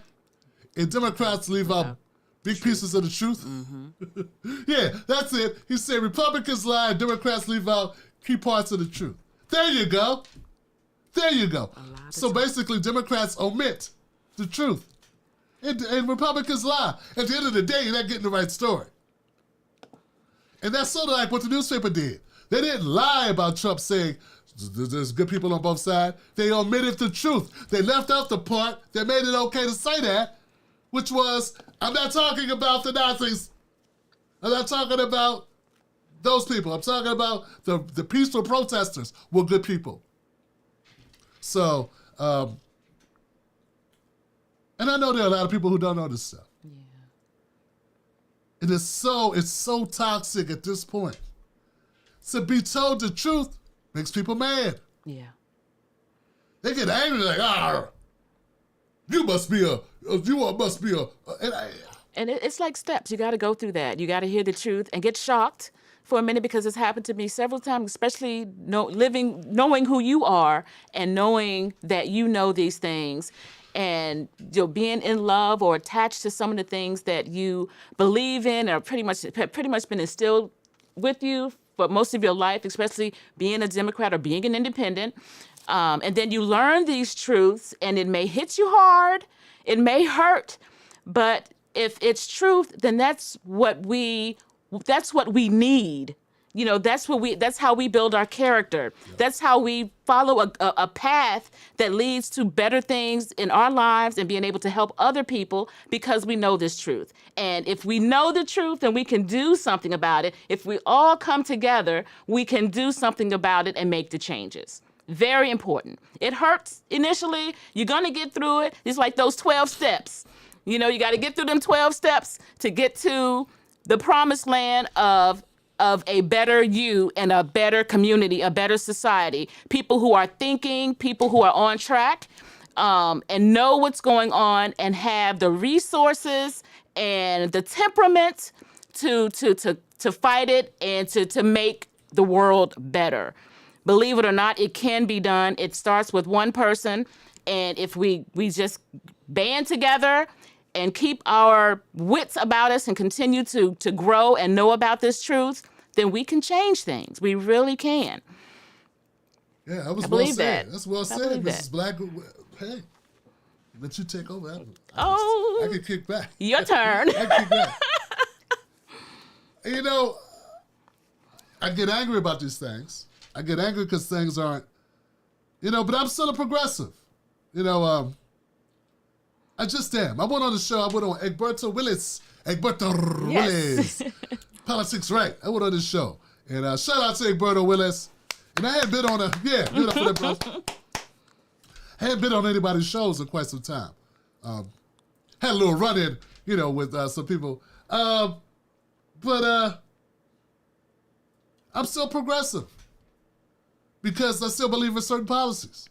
and Democrats leave out big pieces of the truth. Mm-hmm. Yeah, that's it. He said Republicans lie and Democrats leave out key parts of the truth. There you go. There you go. So basically, Democrats omit the truth. And Republicans lie. At the end of the day, you're not getting the right story. And that's sort of like what the newspaper did. They didn't lie about Trump saying there's good people on both sides. They omitted the truth. They left out the part that made it okay to say that, which was, I'm not talking about the Nazis. I'm not talking about those people. I'm talking about the peaceful protesters were good people. So, and I know there are a lot of people who don't know this stuff. Yeah. And it's so toxic at this point. To be told the truth makes people mad. Yeah. They get angry like, you must be a. And it's like steps. You got to go through that. You got to hear the truth and get shocked for a minute because it's happened to me several times, especially knowing who you are and knowing that you know these things. And being in love or attached to some of the things that you believe in are pretty much been instilled with you for most of your life, especially being a Democrat or being an independent. And then you learn these truths, and it may hit you hard, it may hurt, but if it's truth, then that's what we need. That's how we build our character. Yeah. That's how we follow a path that leads to better things in our lives and being able to help other people because we know this truth. And if we know the truth, then we can do something about it. If we all come together, we can do something about it and make the changes. Very important. It hurts initially. You're going to get through it. It's like those 12 steps. You got to get through them 12 steps to get to the promised land of a better you and a better community, a better society. People who are thinking, people who are on track, and know what's going on and have the resources and the temperament to fight it and to make the world better. Believe it or not, it can be done. It starts with one person, and if we just band together and keep our wits about us and continue to grow and know about this truth, then we can change things. We really can. Yeah, that was I well believe said. that. That's well I said, believe Mrs. that. Black. Hey, let you take over. Oh. I can kick back. Your turn. I can kick back. You know, I get angry about these things. I get angry because things aren't, but I'm still a progressive. I just am. I went on the show. I went on Egberto Willis. Willis. Politics Right. I went on this show. And shout out to Egberto Willis. And I hadn't been on give it up for that, brother. I hadn't been on anybody's shows in quite some time. Had a little run-in, with some people. But I'm still progressive because I still believe in certain policies.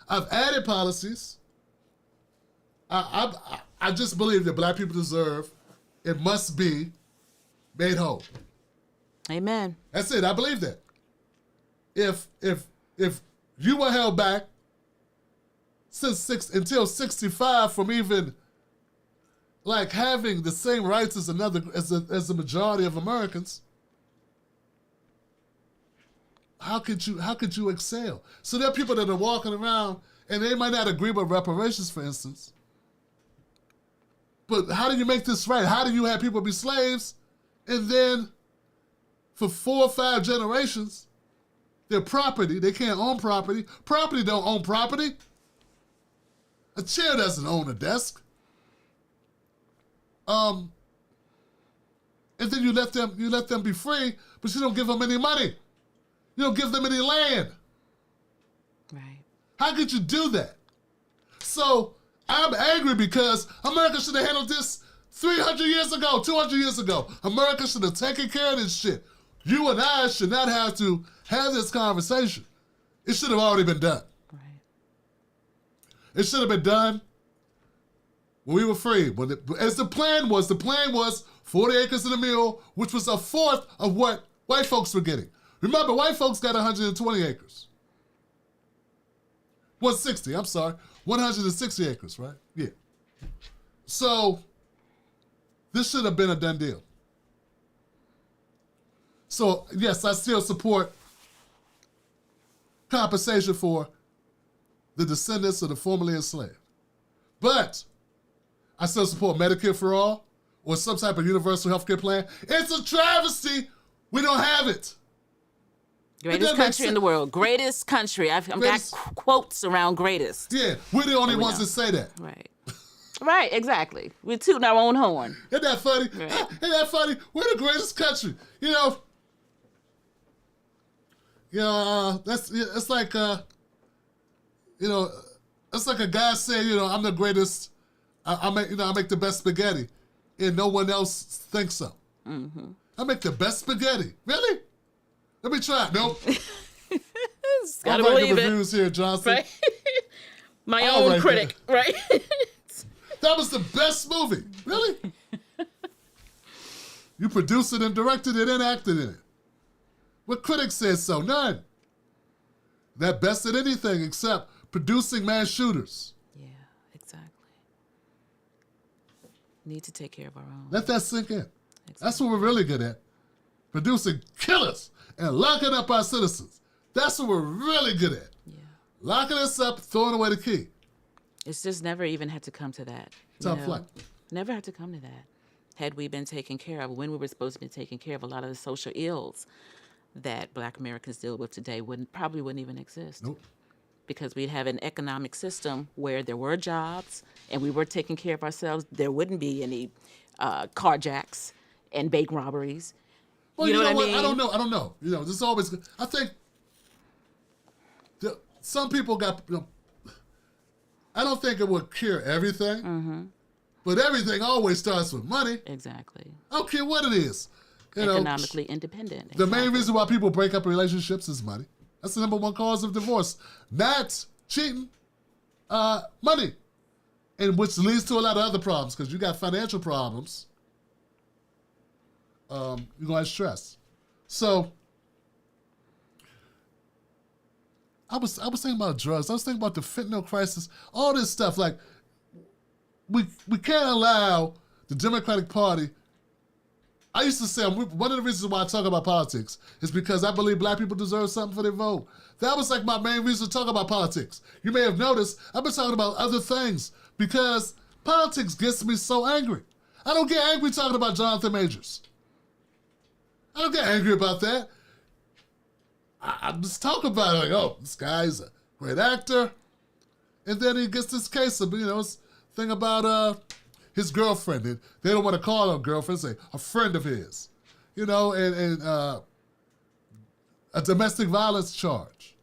I've added policies. I just believe that black people deserve, it must be made whole. Amen. That's it. I believe that. If you were held back until 65 from even like having the same rights as the majority of Americans, how could you excel? So there are people that are walking around and they might not agree with reparations, for instance. But how do you make this right? How do you have people be slaves and then for 4 or 5 generations, their property, they can't own property. Property don't own property. A chair doesn't own a desk. And then you let them be free, but you don't give them any money. You don't give them any land. Right. How could you do that? So I'm angry because America should have handled this 300 years ago, 200 years ago. America should have taken care of this shit. You and I should not have to have this conversation. It should have already been done. Right. It should have been done when we were free. As the plan was 40 acres in a mule, which was a fourth of what white folks were getting. Remember, white folks got 120 acres. 160, I'm sorry. 160 acres, right? Yeah. So, this should have been a done deal. So, yes, I still support compensation for the descendants of the formerly enslaved. But I still support Medicare for all or some type of universal health care plan. It's a travesty. We don't have it. Greatest country in the world. Greatest country. I've got quotes around greatest. Yeah, we're the only ones that say that. Right. Right, exactly. We're tooting our own horn. Isn't that funny? Right. Isn't that funny? We're the greatest country. It's like a guy saying, I'm the greatest. I make the best spaghetti, and no one else thinks so. Mm-hmm. I make the best spaghetti. Really? Let me try it. Nope. Gotta believe it. Reviews here, Johnson. Right? My own critic, right? That was the best movie. Really? You produced it and directed it and acted in it. What critic says so? None. That best at anything except producing mass shooters. Yeah, exactly. Need to take care of our own. Let that sink in. Exactly. That's what we're really good at. Producing killers and locking up our citizens. That's what we're really good at. Yeah. Locking us up, throwing away the key. It's just never even had to come to that. Tough luck. Never had to come to that. Had we been taken care of when we were supposed to be taking care of, a lot of the social ills that Black Americans deal with today probably wouldn't even exist. Nope. Because we'd have an economic system where there were jobs and we were taking care of ourselves. There wouldn't be any carjacks and bank robberies. Well, you know what I mean? I don't know. This is always. I think some people got. I don't think it would cure everything, but everything always starts with money. Exactly. I don't care what it is. Economically independent. The main reason why people break up relationships is money. That's the number one cause of divorce. Not cheating, money, and which leads to a lot of other problems because you got financial problems. You're gonna have stress. So I was thinking about drugs. I was thinking about the fentanyl crisis. All this stuff. Like we can't allow the Democratic Party I used to say, one of the reasons why I talk about politics is because I believe black people deserve something for their vote. That was like my main reason to talk about politics. You may have noticed I've been talking about other things because politics gets me so angry. I don't get angry talking about Jonathan Majors. I don't get angry about that. I just talk about it like, oh, this guy's a great actor. And then he gets this case of, this thing about his girlfriend. They don't want to call her a girlfriend, say a friend of his. And a domestic violence charge.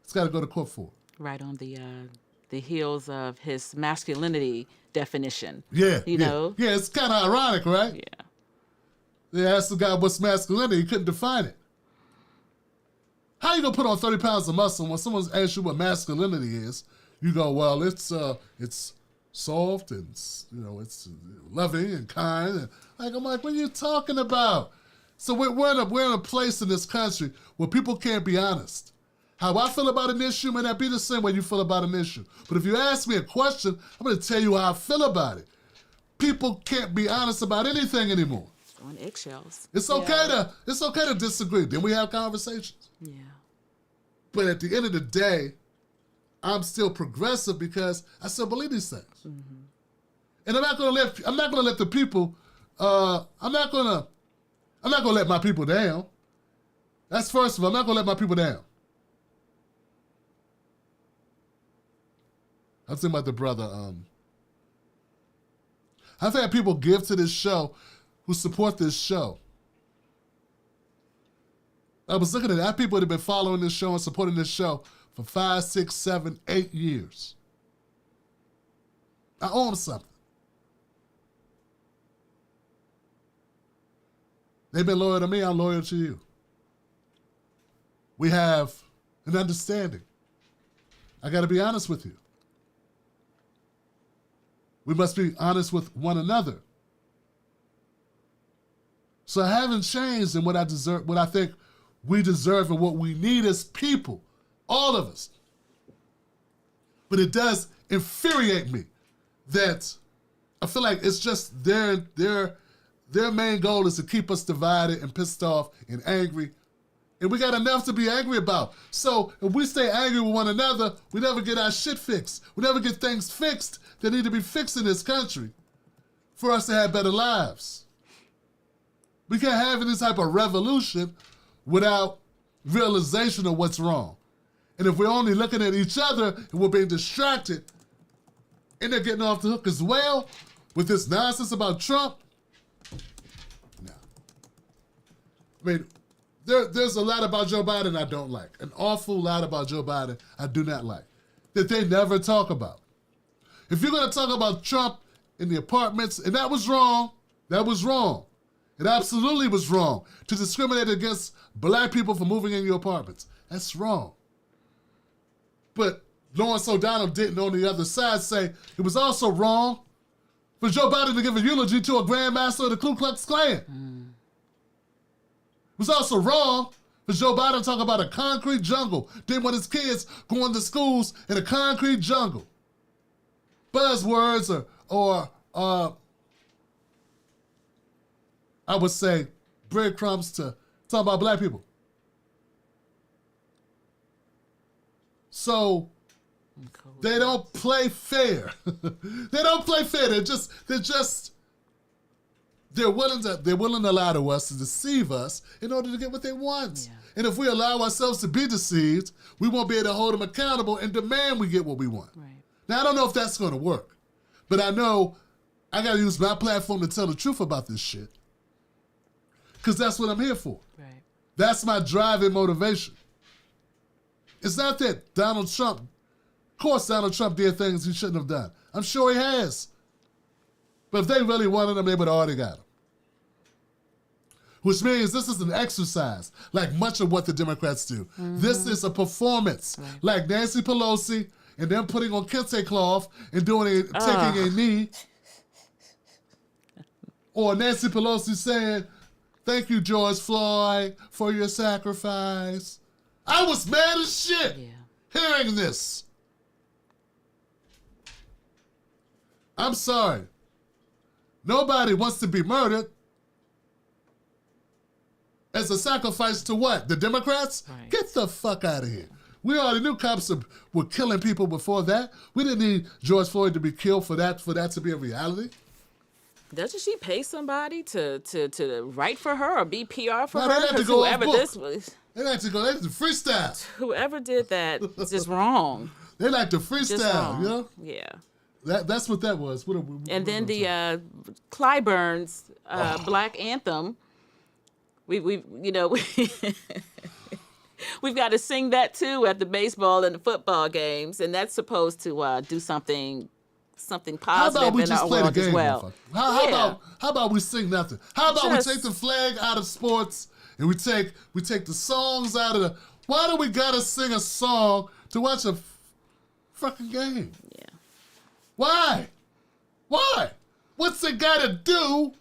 It's got to go to court for it. Right on the heels of his masculinity definition. Yeah. know? Yeah, it's kind of ironic, right? Yeah. They asked the guy what's masculinity, he couldn't define it. How you gonna put on 30 pounds of muscle when someone asks you what masculinity is? You go, well, it's soft and it's loving and kind. And I'm like, what are you talking about? So we're in a place in this country where people can't be honest. How I feel about an issue may not be the same way you feel about an issue. But if you ask me a question, I'm gonna tell you how I feel about it. People can't be honest about anything anymore. On eggshells. It's okay to disagree. Then we have conversations. Yeah. But at the end of the day, I'm still progressive because I still believe these things. Mm-hmm. And I'm not gonna let the people. I'm not gonna let my people down. That's first of all. I'm not gonna let my people down. I'm thinking about the brother. I've had people give to this show who support this show. I was looking at it. I have people that have been following this show and supporting this show for 5, 6, 7, 8 years. I owe them something. They've been loyal to me, I'm loyal to you. We have an understanding. I got to be honest with you. We must be honest with one another. So I haven't changed in what I deserve, what I think we deserve and what we need as people, all of us. But it does infuriate me that I feel like it's just their main goal is to keep us divided and pissed off and angry. And we got enough to be angry about. So if we stay angry with one another, we never get our shit fixed. We never get things fixed that need to be fixed in this country for us to have better lives. We can't have any type of revolution without realization of what's wrong. And if we're only looking at each other and we're being distracted, and they're getting off the hook as well with this nonsense about Trump, no. I mean, there's a lot about Joe Biden I don't like. An awful lot about Joe Biden I do not like. That they never talk about. If you're going to talk about Trump in the apartments, and that was wrong, that was wrong. It absolutely was wrong to discriminate against black people for moving in your apartments. That's wrong. But Lawrence O'Donnell didn't on the other side say it was also wrong for Joe Biden to give a eulogy to a grandmaster of the Ku Klux Klan. It was also wrong for Joe Biden to talk about a concrete jungle. Didn't want his kids going to schools in a concrete jungle. Buzzwords or I would say breadcrumbs to talk about black people. So they don't play fair. They don't play fair. They're willing to lie to us, to deceive us in order to get what they want. Yeah. And if we allow ourselves to be deceived, we won't be able to hold them accountable and demand we get what we want. Right. Now, I don't know if that's going to work, but I know I got to use my platform to tell the truth about this shit because that's what I'm here for. Right. That's my driving motivation. It's not that Donald Trump, of course Donald Trump did things he shouldn't have done. I'm sure he has. But if they really wanted him, they would have already got him. Which means this is an exercise, like much of what the Democrats do. Mm-hmm. This is a performance, like Nancy Pelosi and them putting on kente cloth and taking a knee. Or Nancy Pelosi saying, "Thank you, George Floyd, for your sacrifice." I was mad as shit hearing this. I'm sorry. Nobody wants to be murdered. as a sacrifice to what? The Democrats? Right. Get the fuck out of here. We already knew cops were killing people before that. We didn't need George Floyd to be killed for that to be a reality. Doesn't she pay somebody to write for her or be PR for No, they her? have to 'Cause go whoever off book. this was, They like to go, they like to freestyle. whoever did that is just wrong. They like to Just freestyle, wrong. you know? Yeah. That's what that was. And then the Clyburn's Black Anthem. We we've got to sing that too at the baseball and the football games, and that's supposed to do something How about positive we in just our play the world game, as well. motherfucker? How about we sing nothing? How about Just- we take the flag out of sports and we take the songs out of the... Why do we gotta sing a song to watch a fucking game? Yeah. Why? What's it gotta do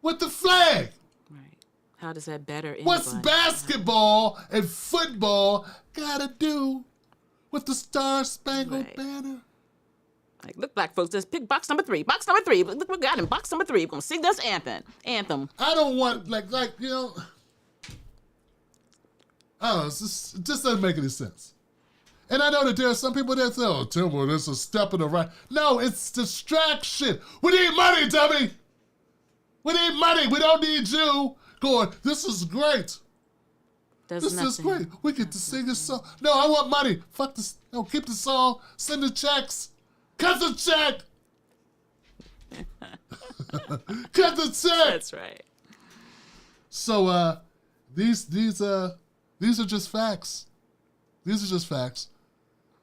with the flag? Right. How does that better anybody? What's basketball and football gotta do with the Star Spangled Right. Banner? Like, look, black folks, just pick box number 3. Box number 3. Look what we got in box number 3. We're gonna sing this anthem. I don't want you know. I don't know. It just doesn't make any sense. And I know that there are some people that say, "Oh, Timber, this is a step in the right." No, it's distraction. We need money, dummy. We need money. We don't need you going, "This is great. This is great. We get to sing a song." No, I want money. Fuck this. No, keep the song. Send the checks. Cut the check. Cut the check. That's right. So these are just facts. These are just facts.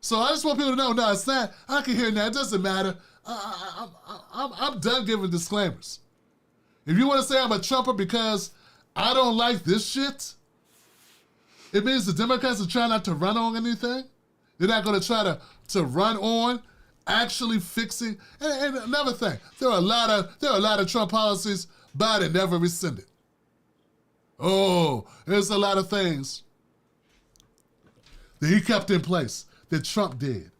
So I just want people to know, no, it's not. I can hear that. It doesn't matter. I'm done giving disclaimers. If you want to say I'm a Trumper because I don't like this shit, it means the Democrats are trying not to run on anything. They're not going to try to run on actually fixing. And another thing, there are a lot of Trump policies Biden never rescinded. Oh, there's a lot of things that he kept in place that Trump did.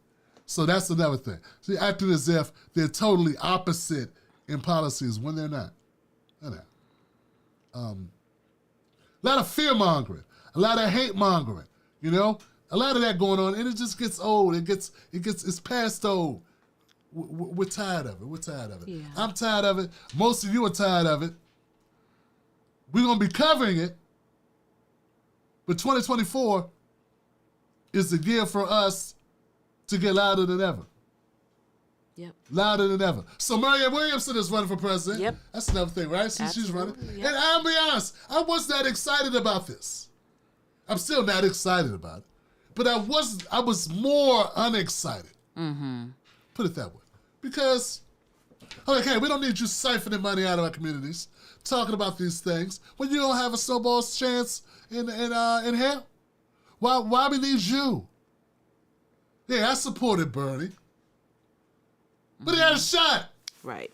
So that's another thing. See, acting as if they're totally opposite in policies when they're not. They're not. A lot of fear-mongering, a lot of hate-mongering, you know? A lot of that going on, and it just gets old. It's past old. We're tired of it. Yeah. I'm tired of it. Most of you are tired of it. We're going to be covering it. But 2024 is the year for us to get louder than ever. Yep. Louder than ever. So Marianne Williamson is running for president. Yep. That's another thing, right? She's running. Absolutely, yep. And I'll be honest, I was not excited about this. I'm still not excited about it. But I was more unexcited. Mm-hmm. Put it that way. Because, okay, we don't need you siphoning money out of our communities, talking about these things, when you don't have a snowball's chance in hell. Why we need you? Yeah, I supported Bernie. But he had a shot. Right.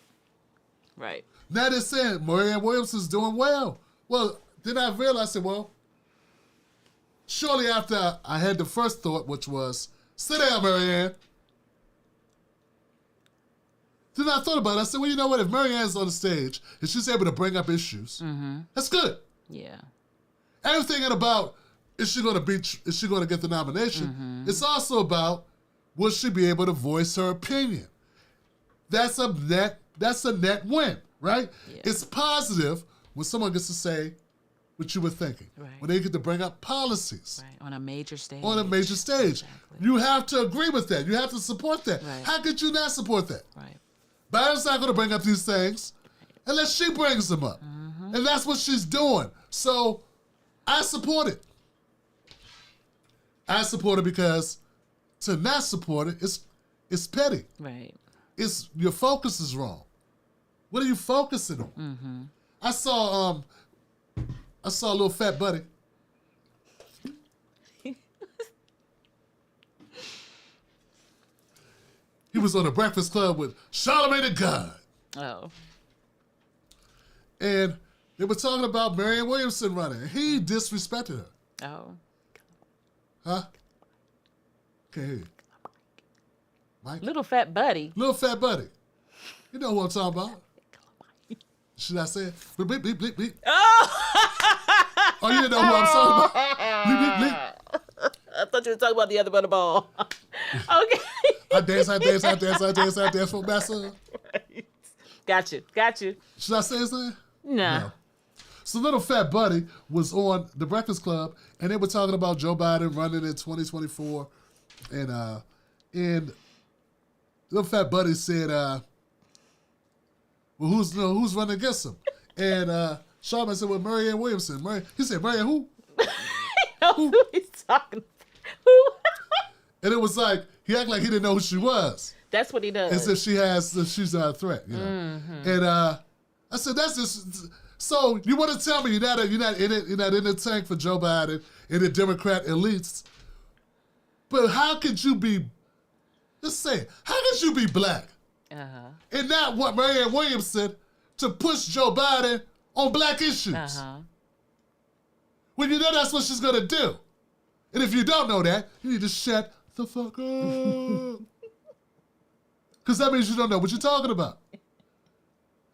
Now they're saying Marianne Williamson's doing well. Well, then I realized, well, shortly after I had the first thought, which was, sit down, Marianne. Then I thought about it. I said, well, you know what? If Marianne's on the stage and she's able to bring up issues, that's good. Yeah. Everything ain't about, is she going to get the nomination? It's also about, will she be able to voice her opinion? That's a net win, right? Yeah. It's positive when someone gets to say what you were thinking. Right. When they get to bring up policies. Right. On a major stage. Exactly. You have to agree with that. You have to support that. Right. How could you not support that? Right. Biden's not going to bring up these things unless she brings them up. And that's what she's doing. So I support it. I support it because to not support it, it's petty. Right. It's your focus is wrong. What are you focusing on? I saw a little fat buddy. He was on a Breakfast Club with Charlamagne the God. Oh. And they were talking about Marianne Williamson running. He disrespected her. Oh. Huh? Can't hear you. Mike? Little fat buddy. Little fat buddy. You know who I'm talking about. Should I say it? Bleep, bleep, bleep, bleep, bleep. Oh! Oh, you didn't know who I'm talking about? Bleep, bleep, bleep. I thought you were talking about the other one ball. Okay. I dance for my son. Right. Got you. Should I say his name? No. So Little Fat Buddy was on The Breakfast Club, and they were talking about Joe Biden running in 2024. And Little Fat Buddy said, well, who's running against him? And Charlamagne said, well, Marianne Williamson. He said, Marianne who? Who he's talking about? Who? And it was like, he acted like he didn't know who she was. That's what he does. As if she's not a threat, you know. Mm-hmm. And I said, that's just... So you want to tell me you're not in it, you're not in the tank for Joe Biden and the Democrat elites, but how could you be? Let's say it. How could you be black and not want Marianne Williamson to push Joe Biden on black issues? When you know that's what she's gonna do, and if you don't know that, you need to shut the fuck up, because that means you don't know what you're talking about.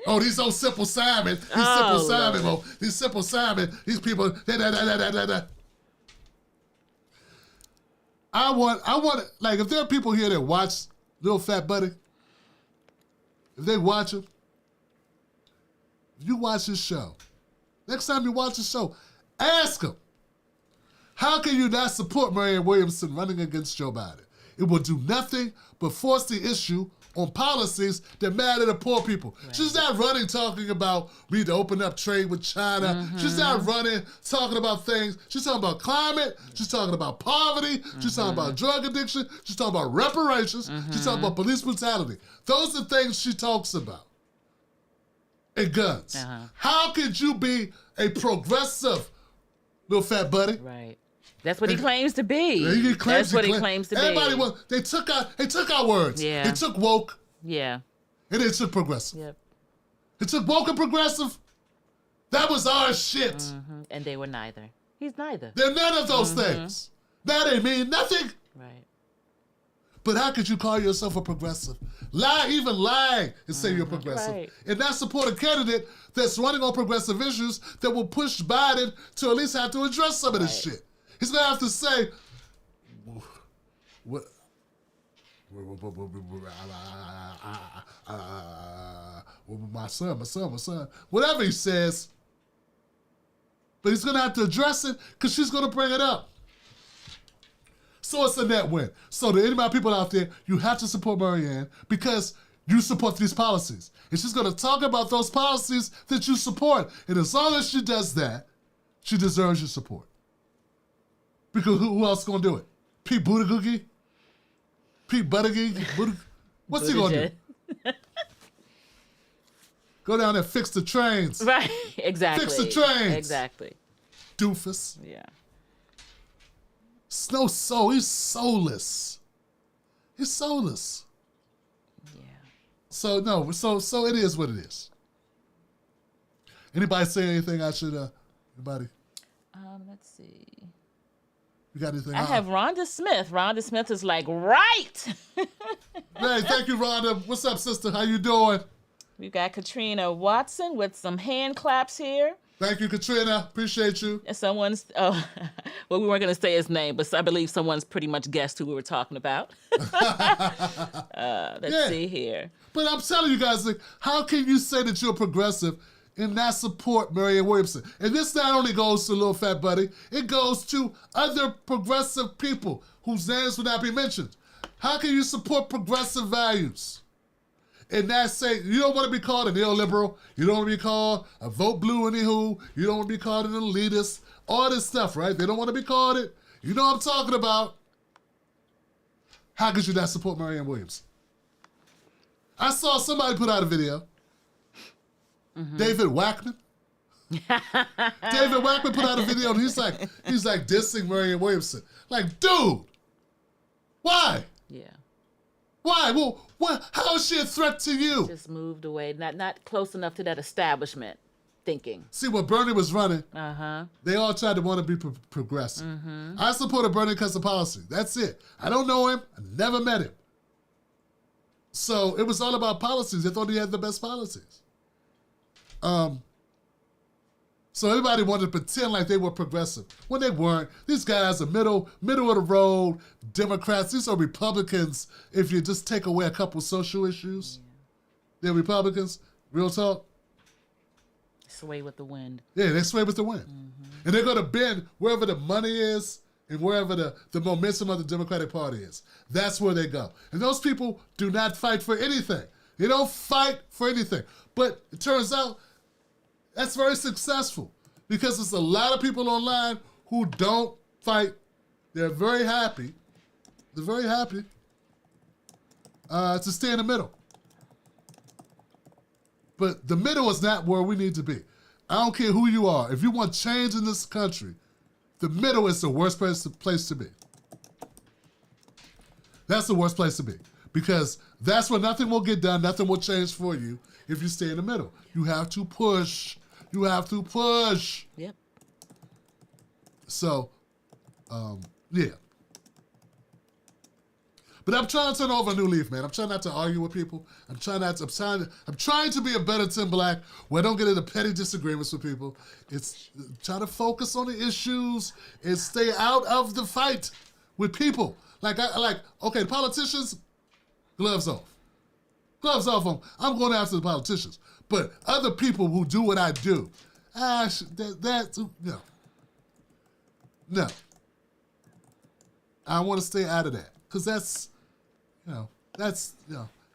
Oh, these old Simple Simon. These Simple Simon. These people. I want, like, if there are people here that watch Little Fat Buddy, if they watch him, if you watch his show, next time you watch his show, ask him, how can you not support Marianne Williamson running against Joe Biden? It will do nothing but force the issue on policies that matter to poor people. Right. She's not running talking about we need to open up trade with China. Mm-hmm. She's not running talking about things. She's talking about climate. She's talking about poverty. Mm-hmm. She's talking about drug addiction. She's talking about reparations. Mm-hmm. She's talking about police brutality. Those are things she talks about. And guns. How could you be a progressive, Little Fat Buddy? Right. That's what he claims to be. He claims to Everybody be. They took our words. Yeah. They took woke. Yeah. And they took progressive. Yep. They took woke and progressive. That was our shit. Mm-hmm. And they were neither. He's neither. They're none of those things. That ain't mean nothing. Right. But how could you call yourself a progressive? Even lying and say you're progressive. Right. And not support a candidate that's running on progressive issues that will push Biden to at least have to address some of this shit. He's going to have to say, my son, whatever he says. But he's going to have to address it because she's going to bring it up. So it's a net win. So to any of my people out there, you have to support Marianne because you support these policies. And she's going to talk about those policies that you support. And as long as she does that, she deserves your support. Because who else is going to do it? Pete Buttigieg? Pete Buttigieg? What's he going to do? Go down there and fix the trains. Right, exactly. Fix the trains. Exactly. Doofus. Yeah. Snow soul. He's soulless. He's soulless. Yeah. So it is what it is. Anybody say anything I should, anybody? Let's see. You got anything? I have Rhonda Smith. Rhonda Smith is like, right. Hey, thank you, Rhonda. What's up, sister? How you doing? We've got Katrina Watson with some hand claps here. Thank you, Katrina. Appreciate you. And someone's, well, we weren't going to say his name, but I believe someone's pretty much guessed who we were talking about. Let's see here. But I'm telling you guys, like, how can you say that you're progressive and not support Marianne Williamson? And this not only goes to Little Fat Buddy, it goes to other progressive people whose names will not be mentioned. How can you support progressive values and not say, you don't want to be called a neoliberal, you don't want to be called a vote blue anywho, you don't want to be called an elitist, all this stuff, right? They don't want to be called it. You know what I'm talking about. How could you not support Marianne Williamson? I saw somebody put out a video. David Wackman. David Wackman put out a video and he's like dissing Marianne Williamson. Like, dude, why? Yeah. Why? Well, what? How is she a threat to you? Just moved away, not close enough to that establishment thinking. See, when Bernie was running, they all tried to want to be progressive. I supported Bernie because of policy. That's it. I don't know him. I never met him. So it was all about policies. They thought he had the best policies. So everybody wanted to pretend like they were progressive when they weren't. These guys are middle of the road Democrats. These are Republicans. If you just take away a couple social issues, they're Republicans. Real talk. Sway with the wind. Yeah, they sway with the wind. Mm-hmm. And they're going to bend wherever the money is and wherever the momentum of the Democratic Party is. That's where they go. And those people do not fight for anything. They don't fight for anything. But it turns out that's very successful because there's a lot of people online who don't fight. They're very happy. They're very happy to stay in the middle. But the middle is not where we need to be. I don't care who you are. If you want change in this country, the middle is the worst place to be. That's the worst place to be because that's where nothing will get done, nothing will change for you if you stay in the middle. You have to push. You have to push. Yep. So, yeah. But I'm trying to turn over a new leaf, man. I'm trying not to argue with people. I'm trying to be a better Tim Black where I don't get into petty disagreements with people. It's trying to focus on the issues and stay out of the fight with people. Okay, politicians, gloves off. Gloves off on. I'm going after the politicians. But other people who do what I do, no. No. I want to stay out of that. Because that's,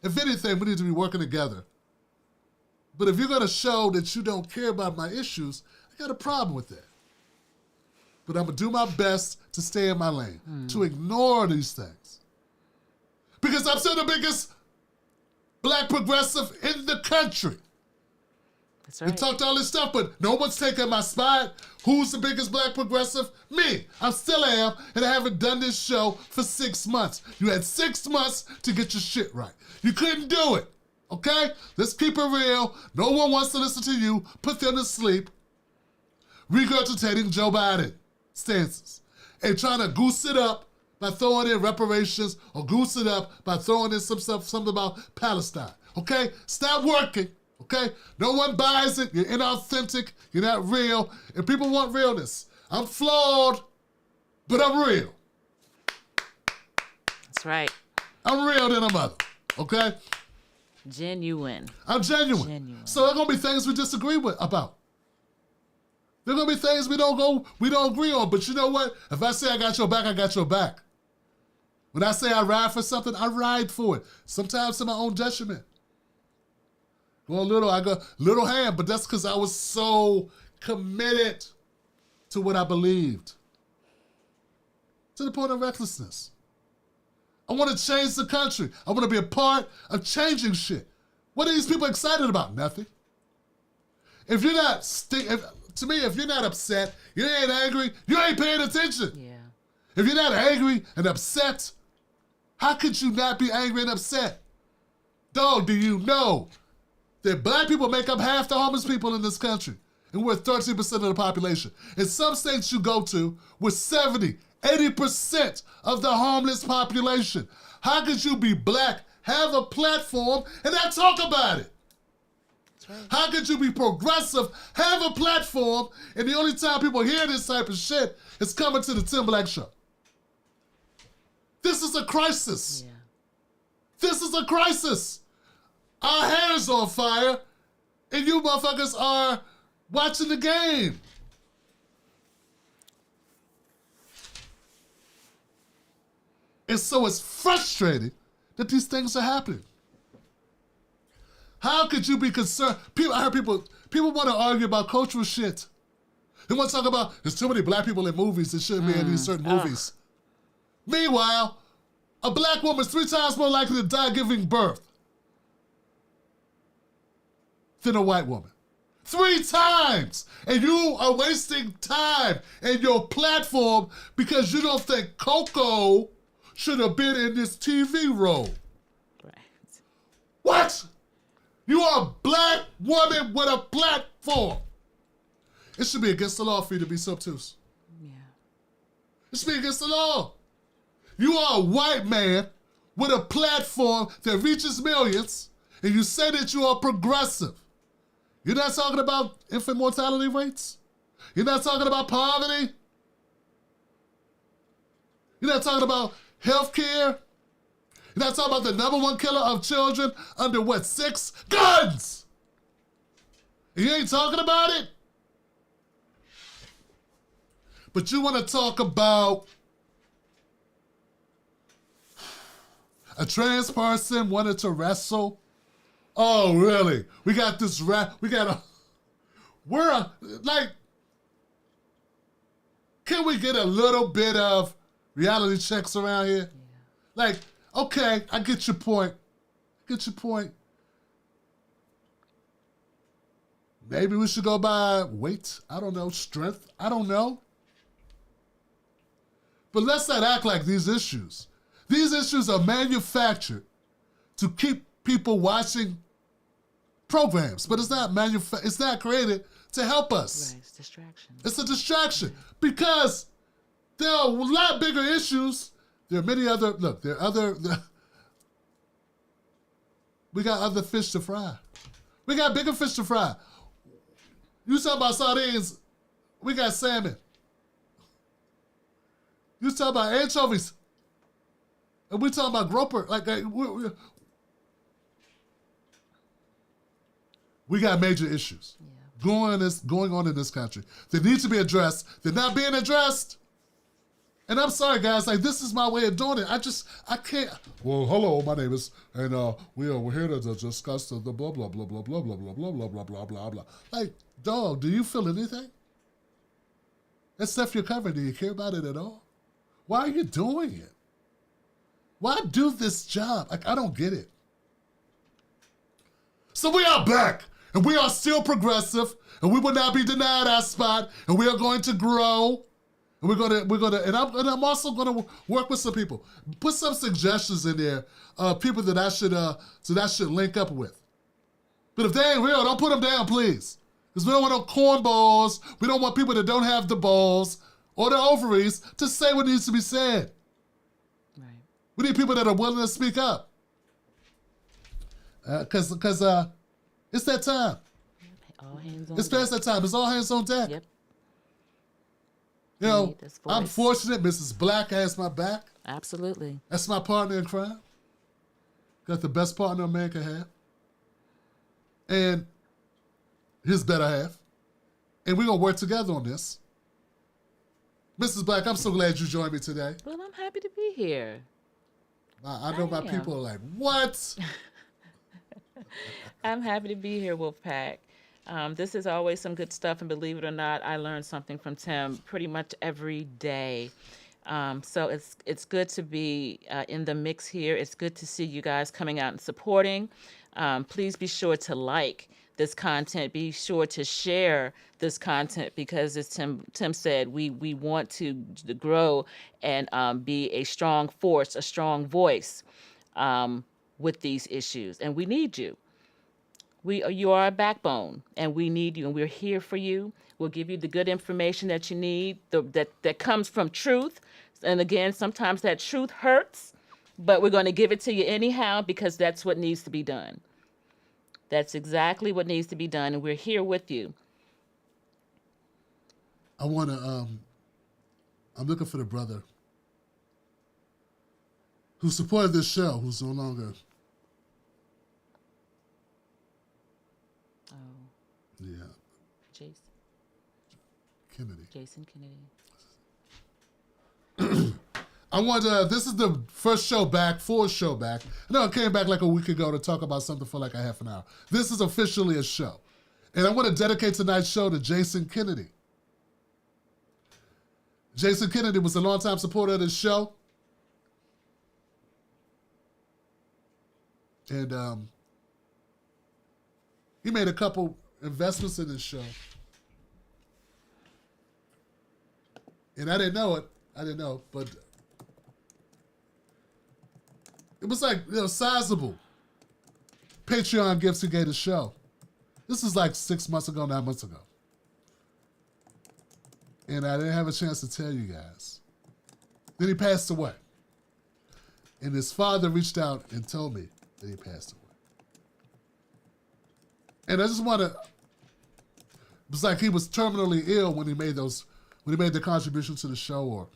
if anything, we need to be working together. But if you're going to show that you don't care about my issues, I got a problem with that. But I'm going to do my best to stay in my lane, to ignore these things. Because I'm still the biggest black progressive in the country. That's right. We talked all this stuff, but no one's taking my spot. Who's the biggest black progressive? Me. I still am, and I haven't done this show for 6 months. You had 6 months to get your shit right. You couldn't do it, okay? Let's keep it real. No one wants to listen to you. Put them to sleep. Regurgitating Joe Biden stances and trying to goose it up by throwing in reparations or goose it up by throwing in something about Palestine, okay? Stop working. Okay? No one buys it. You're inauthentic. You're not real. And people want realness. I'm flawed, but I'm real. That's right. I'm real than a mother. Okay? Genuine. I'm genuine. So there are going to be things we disagree about. There are going to be things we don't agree on. But you know what? If I say I got your back, I got your back. When I say I ride for something, I ride for it. Sometimes to my own detriment. I go little hand, but that's because I was so committed to what I believed. To the point of recklessness. I want to change the country. I want to be a part of changing shit. What are these people excited about? Nothing. If you're not, if you're not upset, you ain't angry, you ain't paying attention. Yeah. If you're not angry and upset, how could you not be angry and upset? Dog, do you know that black people make up half the homeless people in this country, and we're 13% of the population. In some states you go to, we're 70, 80% of the homeless population. How could you be black, have a platform, and not talk about it? That's right. How could you be progressive, have a platform, and the only time people hear this type of shit is coming to the Tim Black Show? This is a crisis. Yeah. This is a crisis. Our hair is on fire, and you motherfuckers are watching the game. And so it's frustrating that these things are happening. How could you be concerned? I heard people want to argue about cultural shit. They want to talk about, there's too many black people in movies that shouldn't be in these certain movies. Meanwhile, a black woman is 3 times more likely to die giving birth than a white woman. 3 times! And you are wasting time in your platform because you don't think Coco should have been in this TV role. Right. What? You are a black woman with a platform. It should be against the law for you to be obtuse. Yeah. It should be against the law. You are a white man with a platform that reaches millions, and you say that you are progressive. You're not talking about infant mortality rates? You're not talking about poverty? You're not talking about health care? You're not talking about the number one killer of children under what, 6? Guns! You ain't talking about it? But you want to talk about a trans person wanted to wrestle? Oh, really? We got this can we get a little bit of reality checks around here? Yeah. Like, okay, I get your point. Maybe we should go by weight. I don't know. Strength. I don't know. But let's not act like these issues are manufactured to keep people watching programs, but it's not created to help us. Right, it's distraction. It's a distraction because there are a lot bigger issues. There are many other, we got other fish to fry. We got bigger fish to fry. You talking about sardines, we got salmon. You talking about anchovies, and we talking about grouper. We got major issues going on in this country that need to be addressed. They're not being addressed. And I'm sorry, guys. Like, this is my way of doing it. I can't. Well, hello, my name is, and we're here to discuss the blah blah blah blah blah blah blah blah blah blah blah blah blah. Like, dog, do you feel anything? That stuff you're covering, do you care about it at all? Why are you doing it? Why do this job? Like, I don't get it. So we are back, and we are still progressive, and we will not be denied our spot, and we are going to grow. And I'm also gonna work with some people. Put some suggestions in there, people that I should link up with. But if they ain't real, don't put them down, please. Because we don't want no cornballs. We don't want people that don't have the balls or the ovaries to say what needs to be said. Right. We need people that are willing to speak up. Because it's that time. All hands on It's past that time. It's all hands on deck. Yep. You know, I'm fortunate Mrs. Black has my back. Absolutely. That's my partner in crime. Got the best partner a man can have. And his better half. And we're going to work together on this. Mrs. Black, I'm so glad you joined me today. Well, I'm happy to be here. I know my people are like, what? I'm happy to be here, Wolfpack. This is always some good stuff, and believe it or not, I learn something from Tim pretty much every day. So it's good to be in the mix here. It's good to see you guys coming out and supporting. Please be sure to like this content. Be sure to share this content because, as Tim said, we want to grow and be a strong force, a strong voice with these issues, and we need you. You are a backbone, and we need you, and we're here for you. We'll give you the good information that you need, that comes from truth. And again, sometimes that truth hurts, but we're going to give it to you anyhow because that's what needs to be done. That's exactly what needs to be done, and we're here with you. I want to, I'm looking for the brother who supported this show, who's no longer... Yeah. Jason Kennedy. I want to, this is the first show back, full show back. No, I came back like a week ago to talk about something for like a half an hour. This is officially a show. And I want to dedicate tonight's show to Jason Kennedy. Jason Kennedy was a longtime supporter of this show. And he made a couple investments in this show. And I didn't know it. But it was like, sizable Patreon gifts he gave the show. This is like 9 months ago. And I didn't have a chance to tell you guys. Then he passed away. And his father reached out and told me that he passed away. And I just want to was like he was terminally ill when he made the contribution to the show. Or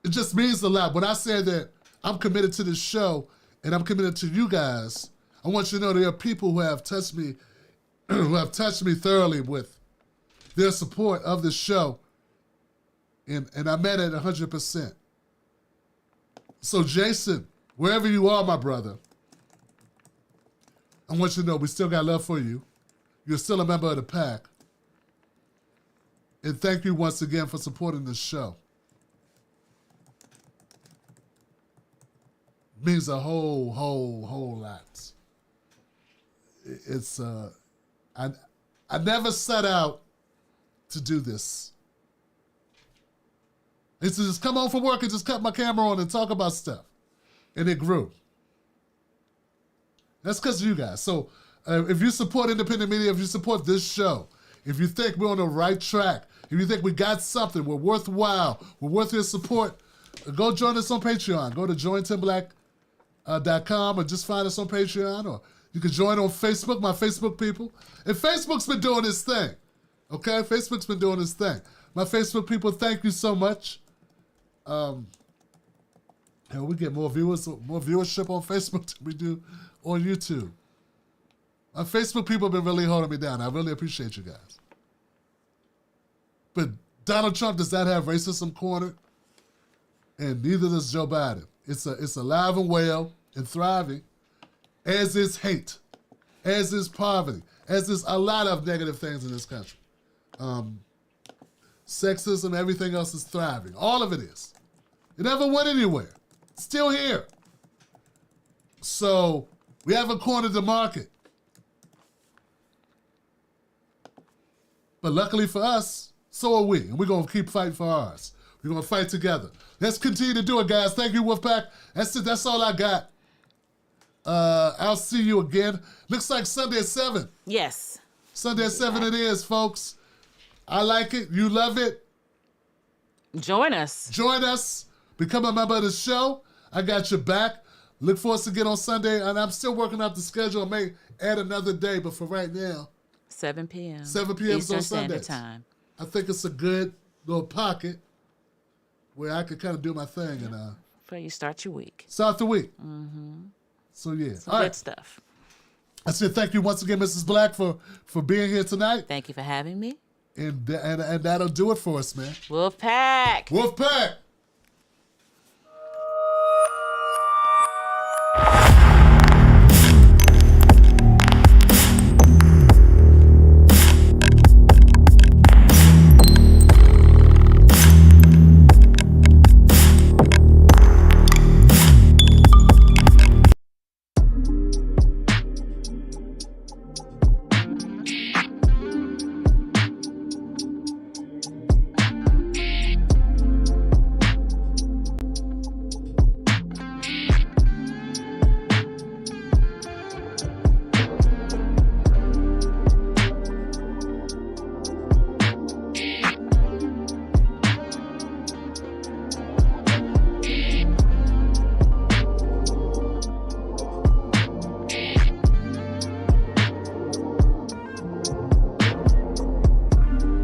it just means a lot. When I say that I'm committed to this show and I'm committed to you guys, I want you to know there are people who have touched me, thoroughly with their support of this show, and I meant it 100%. So Jason, wherever you are, my brother, I want you to know we still got love for you. You're still a member of the pack. And thank you once again for supporting this show. It means a whole lot. It's I never set out to do this. It's to just come home from work and just cut my camera on and talk about stuff. And it grew. That's because of you guys. So if you support independent media, if you support this show, if you think we're on the right track, if you think we got something, we're worthwhile, we're worth your support, go join us on Patreon. Go to jointimblack.com or just find us on Patreon, or you can join on Facebook, my Facebook people. And Facebook's been doing this thing, okay? Facebook's been doing this thing. My Facebook people, thank you so much. We get more viewership on Facebook than we do on YouTube. My Facebook people have been really holding me down. I really appreciate you guys. But Donald Trump does not have racism cornered, and neither does Joe Biden. It's alive and well and thriving, as is hate, as is poverty, as is a lot of negative things in this country. Sexism, everything else is thriving. All of it is. It never went anywhere. It's still here. So we haven't cornered the market. But luckily for us, so are we. And we're going to keep fighting for ours. We're going to fight together. Let's continue to do it, guys. Thank you, Wolfpack. That's it. That's all I got. I'll see you again. Looks like Sunday at 7. Yes. Sunday at 7 it is, folks. I like it. You love it. Join us. Join us. Become a member of the show. I got your back. Look for us again on Sunday. And I'm still working out the schedule. I may add another day, but for right now, 7 p.m. 7 p.m. Eastern on Sundays. Standard Time. I think it's a good little pocket where I can kind of do my thing and Before you start your week. Start the week. So yeah, Some all good right. stuff. That's it. Thank you once again, Mrs. Black, for being here tonight. Thank you for having me. And that'll do it for us, man. Wolfpack. Wolfpack.